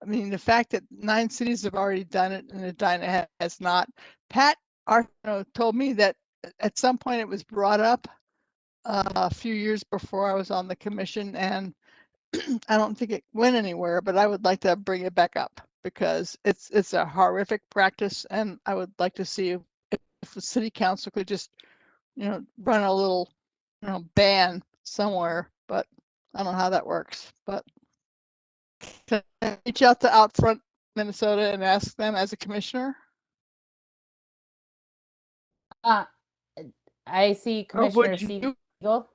I mean, the fact that 9 cities have already done it and Edina has not. Pat Arthur told me that at some point it was brought up a few years before I was on the commission, and I don't think it went anywhere, but I would like to bring it back up because it's a horrific practice, and I would like to see if the city council could just, run a little, ban somewhere, but I don't know how that works. But can I reach out to Outfront Minnesota and ask them as a commissioner? I see Commissioner Siegel.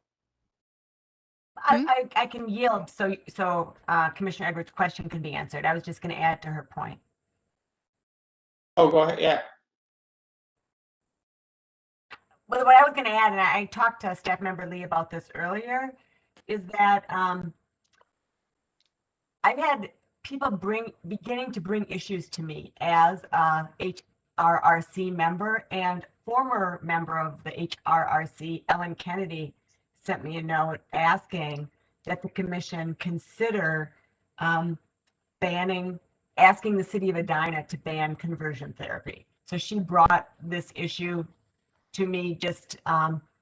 I can yield so Commissioner Edwards' question can be answered. I was just going to add to her point. Oh, go ahead. Yeah. Well, what I was going to add, and I talked to Staff Member Lee about this earlier, is that I've had people beginning to bring issues to me as a HRRC member, and former member of the HRRC, Ellen Kennedy, sent me a note asking that the commission consider asking the city of Edina to ban conversion therapy. So she brought this issue to me just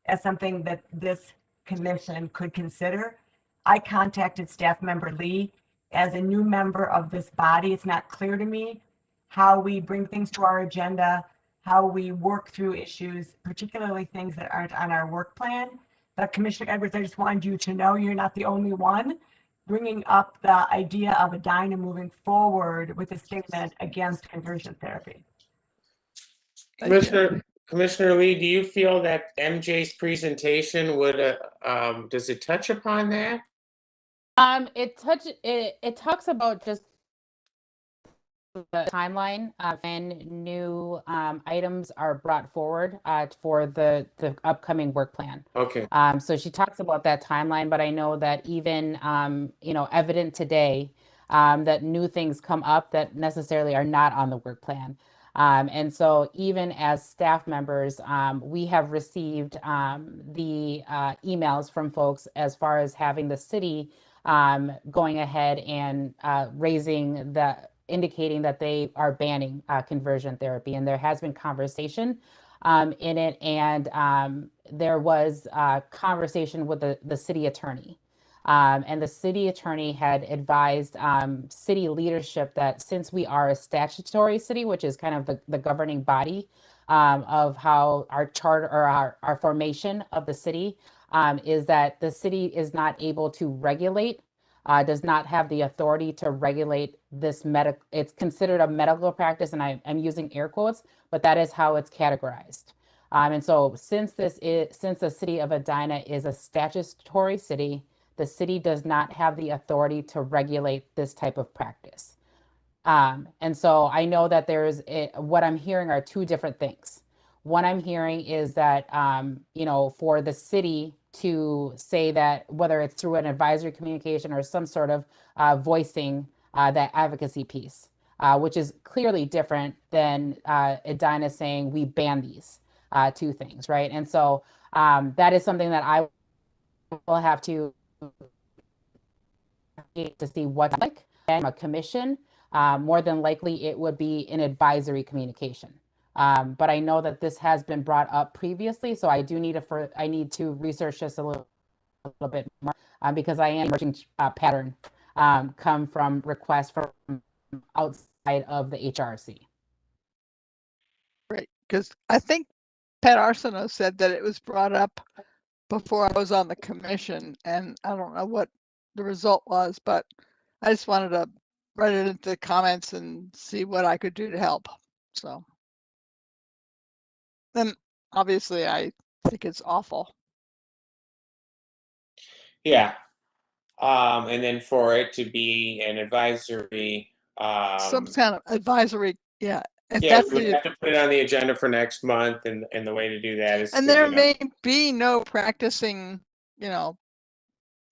as something that this commission could consider. I contacted Staff Member Lee. As a new member of this body, it's not clear to me how we bring things to our agenda, how we work through issues, particularly things that aren't on our work plan. But Commissioner Edwards, I just wanted you to know you're not the only one bringing up the idea of Edina moving forward with a statement against conversion therapy. Commissioner Lee, do you feel that MJ's presentation would does it touch upon that? It talks about just the timeline when new items are brought forward for the upcoming work plan. Okay. So she talks about that timeline, but I know that even evident today that new things come up that necessarily are not on the work plan. And so even as staff members, we have received the emails from folks as far as having the city going ahead and indicating that they are banning conversion therapy. And there has been conversation in it. And there was conversation with the city attorney. And the city attorney had advised city leadership that since we are a statutory city, which is kind of the governing body of how our charter or our formation of the city is that the city is not able to regulate, does not have the authority to regulate this it's considered a medical practice, and I'm using air quotes, but that is how it's categorized. And so since the city of Edina is a statutory city, the city does not have the authority to regulate this type of practice. And so I know that what I'm hearing are 2 different things. One I'm hearing is that, for the city to say that whether it's through an advisory communication or some sort of voicing that advocacy piece, which is clearly different than Edina saying we ban these 2 things, right? And so That is something that I will have to see what's like from a commission. More than likely, it would be an advisory communication. But I know that this has been brought up previously, so I do need I need to research this a little bit more because I am emerging pattern come from requests from outside of the HRC. Right, because I think Pat Arsenault said that it was brought up before I was on the commission, and I don't know what the result was, but I just wanted to write it into the comments and see what I could do to help. So, then obviously I think it's awful. Yeah. And then for it to be an advisory, Some kind of advisory, yeah. If yeah, that's we would the, have to put it on the agenda for next month, and the way to do that is and to, there may be no practicing,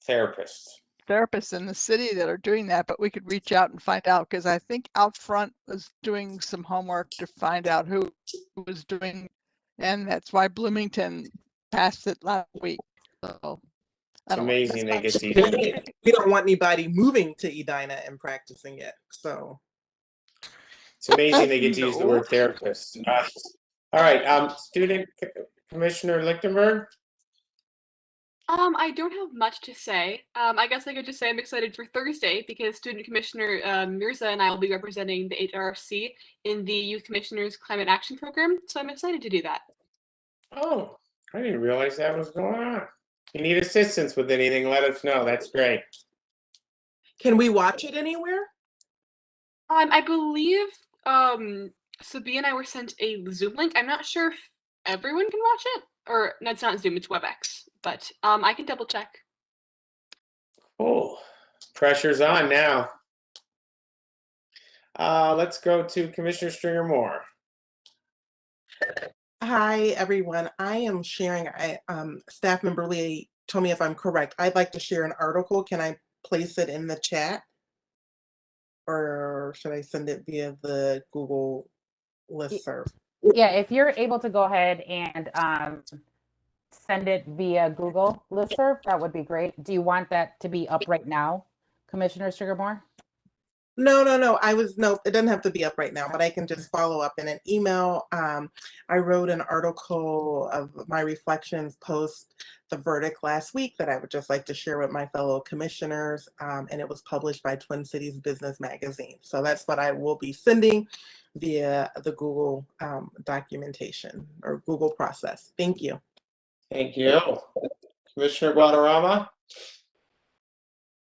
therapists. therapists in the city that are doing that, but we could reach out and find out, because I think Outfront was doing some homework to find out who was doing, and that's why Bloomington passed it last week. So It's amazing they get these. We don't want anybody moving to Edina and practicing it. So It's amazing they get to use the word therapist. All right, Student Commissioner Lichtenberg. I don't have much to say. I guess I could just say I'm excited for Thursday because Student Commissioner Mirza and I will be representing the HRC in the Youth Commissioners Climate Action Program. So I'm excited to do that. Oh, I didn't realize that was going on. If you need assistance with anything, let us know. That's great. can we watch it anywhere? I believe Sabine and I were sent a Zoom link. I'm not sure if everyone can watch it, or no, it's not Zoom, it's WebEx. But I can double check. Oh, pressure's on now. Let's go to Commissioner Stringer Moore. Hi, everyone. I am sharing, staff member Lee told me if I'm correct. I'd like to share an article. Can I place it in the chat? Or should I send it via the Google listserv? Yeah, if you're able to go ahead and send it via Google listserv, that would be great. Do you want that to be up right now, Commissioner Sugarmore? No, no, it doesn't have to be up right now, but I can just follow up in an email. I wrote an article of my reflections post the verdict last week that I would just like to share with my fellow commissioners, and it was published by Twin Cities Business Magazine. So that's what I will be sending via the Google documentation or Google process. Thank you. Thank you. Commissioner Guadarrama.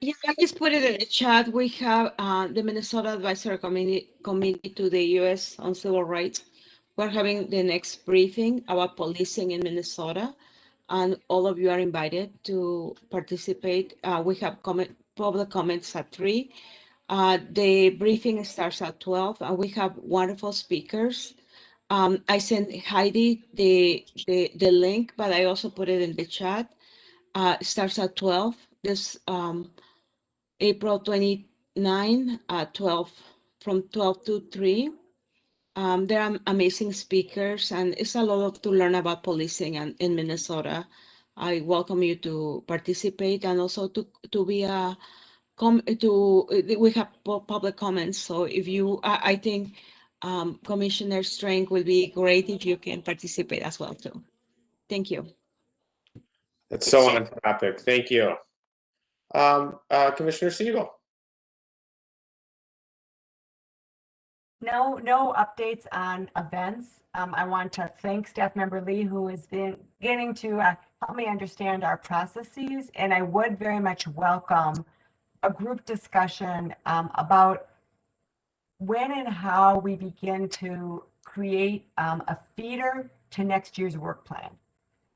Yeah, I just put it in the chat. We have the Minnesota Advisory Committee to the U.S. on Civil Rights. We're having the next briefing about policing in Minnesota, and all of you are invited to participate. We have public comments at 3. The briefing starts at 12, and we have wonderful speakers. I sent Heidi the link, but I also put it in the chat. It starts at 12. This April 29 at 12, from 12 to 3. There are amazing speakers, and it's a lot to learn about policing in Minnesota. I welcome you to participate and also to be we have public comments. So if you, I think Commissioner Strang will be great if you can participate as well too. Thank you. That's so on topic. Thank you. Commissioner Siegel. No updates on events. I want to thank staff member Lee, who has been getting to help me understand our processes, and I would very much welcome a group discussion about when and how we begin to create a feeder to next year's work plan,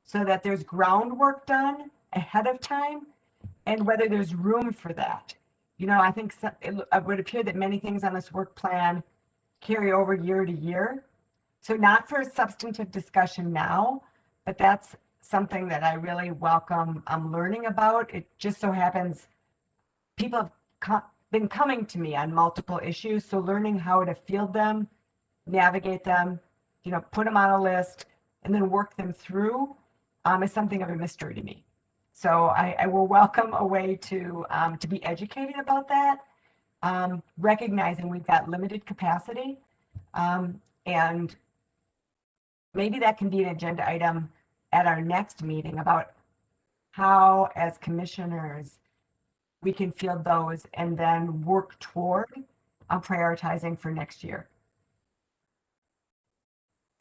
so that there's groundwork done ahead of time, and whether there's room for that. I think it would appear that many things on this work plan carry over year to year. So not for a substantive discussion now, but that's something that I really welcome learning about. It just so happens people have been coming to me on multiple issues. So learning how to field them, navigate them, put them on a list, and then work them through is something of a mystery to me. So I will welcome a way to be educated about that, recognizing we've got limited capacity, and maybe that can be an agenda item at our next meeting about how, as commissioners, we can field those and then work toward prioritizing for next year.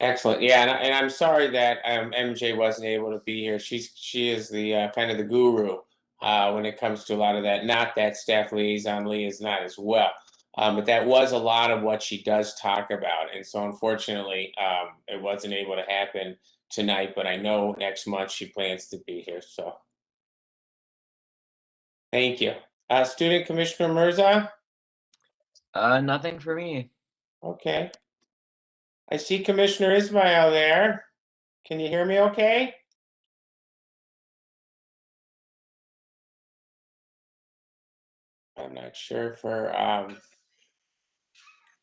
Excellent. Yeah, and I'm sorry that MJ wasn't able to be here. She is the kind of the guru when it comes to a lot of that. Not that staff liaison Lee is not as well, but that was a lot of what she does talk about. And so unfortunately, it wasn't able to happen tonight. But I know next month she plans to be here. So thank you, Student Commissioner Mirza. Nothing for me. Okay. I see Commissioner Ismail there. Can you hear me okay? I'm not sure for,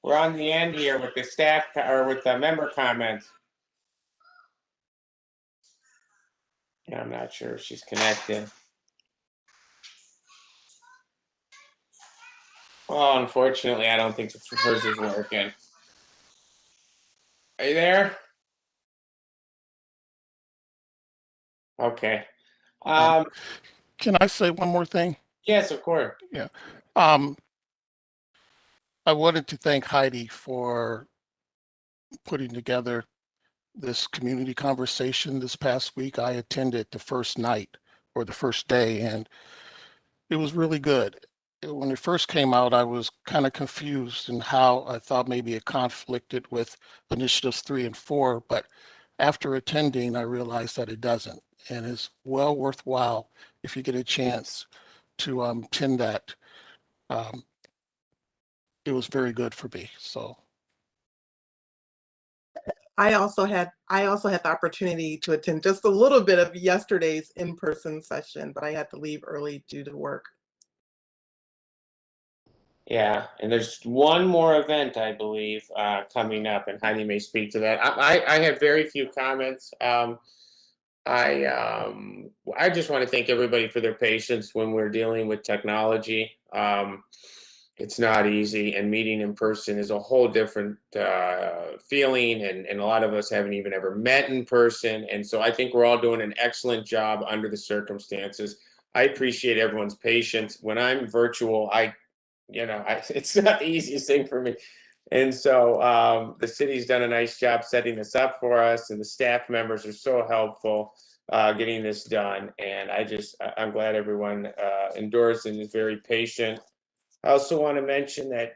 we're on the end here with the staff or with the member comments. Yeah, I'm not sure if she's connected. Well, unfortunately, I don't think hers is working. Are you there? Okay. Can I say one more thing? Yes, of course. Yeah. I wanted to thank Heidi for putting together this community conversation this past week. I attended the first night or the first day, and it was really good. When it first came out, I was kind of confused in how I thought maybe it conflicted with initiatives 3 and 4, but after attending, I realized that it doesn't, and it's well worthwhile if you get a chance to attend that. It was very good for me. So I also had the opportunity to attend just a little bit of yesterday's in-person session, but I had to leave early due to work. Yeah, and there's one more event, I believe, coming up, and Heidi may speak to that. I have very few comments. I just want to thank everybody for their patience when we're dealing with technology. It's not easy, and meeting in person is a whole different feeling, and a lot of us haven't even ever met in person, and so I think we're all doing an excellent job under the circumstances. I appreciate everyone's patience. When I'm virtual, it's not the easiest thing for me. And so the city's done a nice job setting this up for us, and the staff members are so helpful getting this done. And I'm glad everyone endures and is very patient. I also want to mention that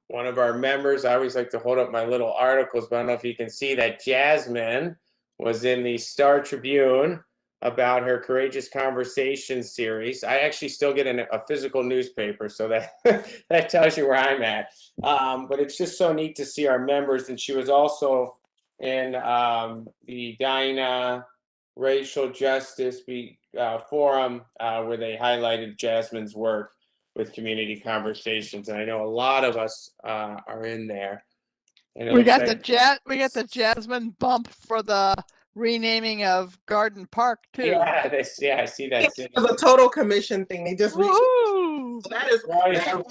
one of our members, I always like to hold up my little articles, but I don't know if you can see that Jasmine was in the Star Tribune about her Courageous Conversations series. I actually still get a physical newspaper, so that tells you where I'm at. But it's just so neat to see our members, and she was also in the Edina Racial Justice Forum where they highlighted Jasmine's work with community conversations, and I know a lot of us are in there. And we got the Jasmine bump for the renaming of Garden Park too. Yeah, I see that. The total commission thing. They just reached. That is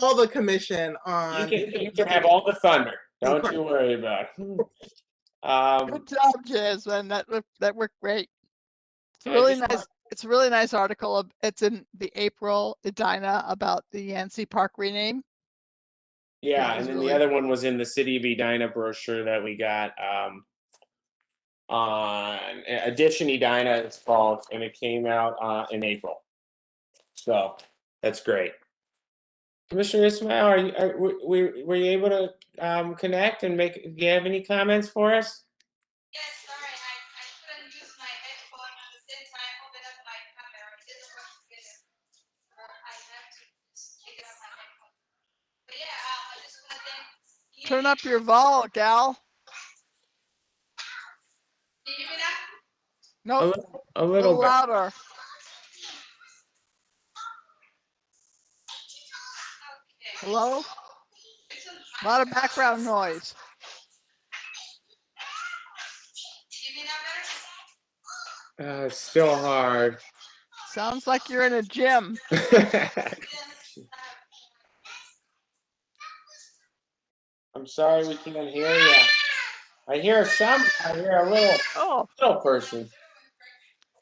all the commission on. You can have all the thunder. Don't you worry about it. Good job, Jasmine. That worked great. It's really nice. It's a really nice article. It's in the April Edina about the Yancey Park rename. Yeah, and then the other one was in the City of Edina brochure that we got on Edition Edina, it's called, and it came out in April. So that's great. Commissioner Ismail, were you able to connect and do you have any comments for us? Yes, sorry, I couldn't use my headphone at the same time, open up my camera. It didn't work together. I have to take out my headphone. But yeah, I just want to thank. Turn up your vol, gal. Can you hear me now? Nope. A little bit louder. Hello? A lot of background noise. It's still hard. Sounds like you're in a gym. I'm sorry we can't hear you. I hear a little person.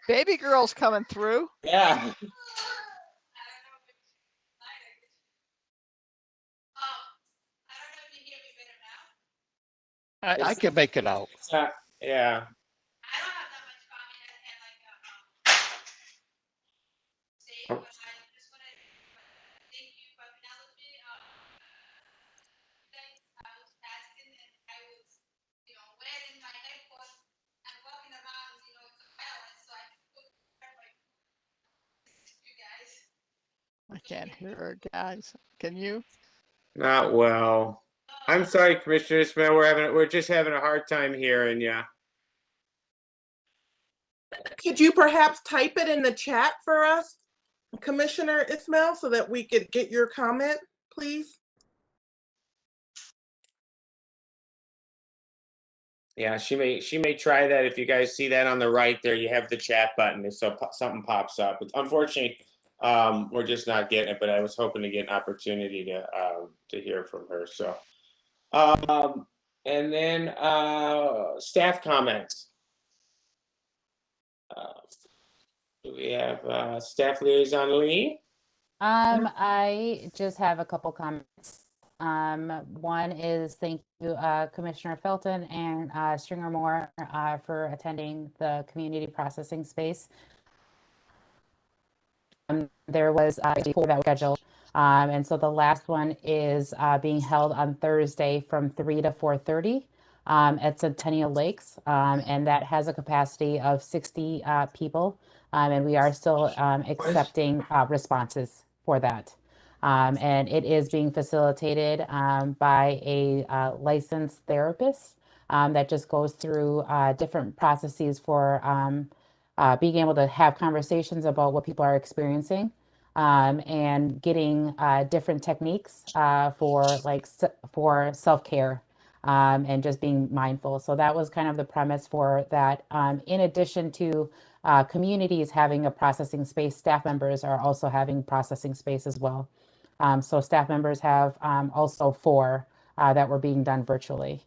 Baby girl's coming through. Yeah. I can make it out. Yeah. I can't hear her, guys. Can you? Not well. I'm sorry, Commissioner Ismail. We're just having a hard time hearing you. Could you perhaps type it in the chat for us, Commissioner Ismail, so that we could get your comment, please? Yeah, she may try that. If you guys see that on the right there, you have the chat button. So something pops up. But unfortunately, we're just not getting it. But I was hoping to get an opportunity to hear from her. So, and then staff comments. Do we have staff liaison Lee? I just have a couple comments. One is thank you, Commissioner Felton and Stringer Moore for attending the community processing space. There was a tour that was scheduled, and so the last one is being held on Thursday from 3 to 4:30 at Centennial Lakes, and that has a capacity of 60 people, and we are still accepting responses for that. And it is being facilitated by a licensed therapist that just goes through different processes for being able to have conversations about what people are experiencing and getting different techniques for for self-care and just being mindful. So that was kind of the premise for that. In addition to communities having a processing space, staff members are also having processing space as well. So staff members have also 4 that were being done virtually.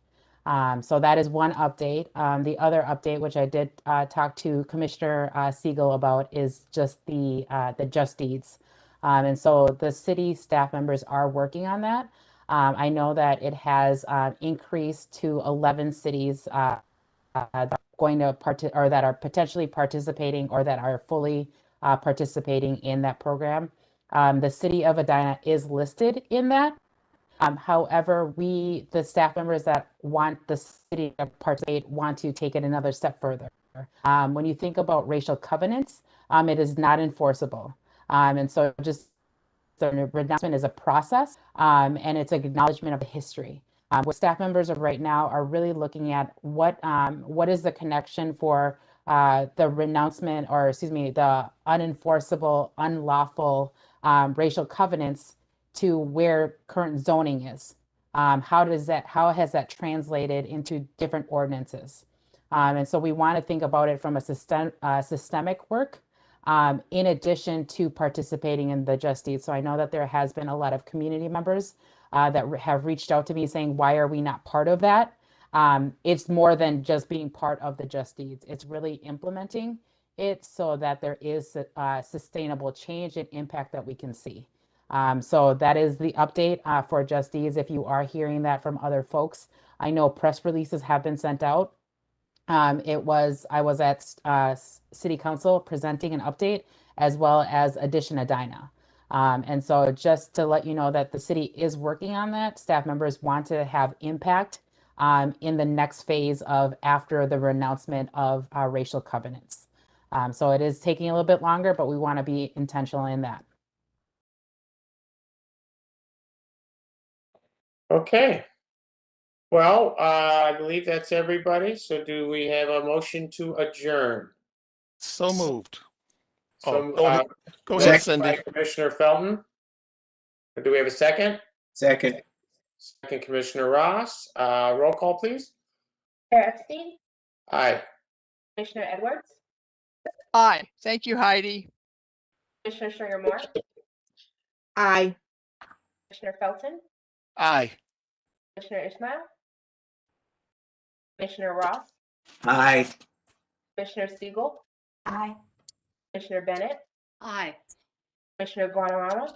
So that is one update. The other update, which I did talk to Commissioner Siegel about, is just the Just Deeds. And so the city staff members are working on that. I know that it has increased to 11 cities that are going to or that are potentially participating or that are fully participating in that program. The city of Edina is listed in that. However, the staff members that want the city to participate, want to take it another step further. When you think about racial covenants, it is not enforceable. And so just the renouncement is a process, and it's an acknowledgement of the history. What staff members of right now are really looking at what is the connection for the renouncement, or excuse me, the unenforceable, unlawful racial covenants to where current zoning is. How has that translated into different ordinances? And so we want to think about it from a systemic work, in addition to participating in the Just Deeds. So I know that there has been a lot of community members that have reached out to me saying, why are we not part of that? It's more than just being part of the Just Deeds. It's really implementing it so that there is sustainable change and impact that we can see. So that is the update for Just Deeds. If you are hearing that from other folks, I know press releases have been sent out. I was at City Council presenting an update, as well as Addition Edina. And so just to let you know that the city is working on that, staff members want to have impact in the next phase of after the renouncement of racial covenants. So it is taking a little bit longer, but we want to be intentional in that. Okay. Well, I believe that's everybody. So do we have a motion to adjourn? So moved. So, go ahead, Cindy. by Commissioner Felton. Do we have a second? Second. Second, Commissioner Ross. Roll call, please. Chair Epstein, Aye. Commissioner Edwards, Aye. Thank you, Heidi. Commissioner Stringer Moore, Aye. Commissioner Felton, Aye. Commissioner Ismail, Commissioner Ross, Aye. Commissioner Siegel, Aye. Commissioner Bennett, Aye. Commissioner Guadarrama.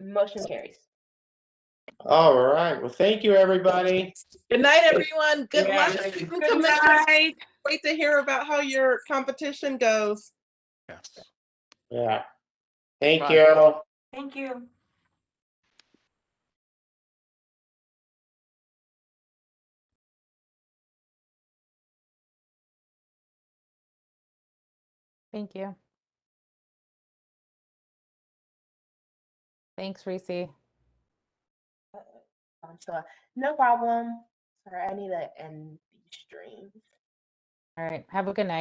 Motion carries. All right. Well, thank you, everybody. Good night, everyone. Good Yeah, luck. thank you. Good night. Wait to hear about how your competition goes. Yes. Yeah. Thank Bye. you. Thank you. Thank you. Thanks, Reese. So no problem. Sorry, I need to end these streams. All right. Have a good night.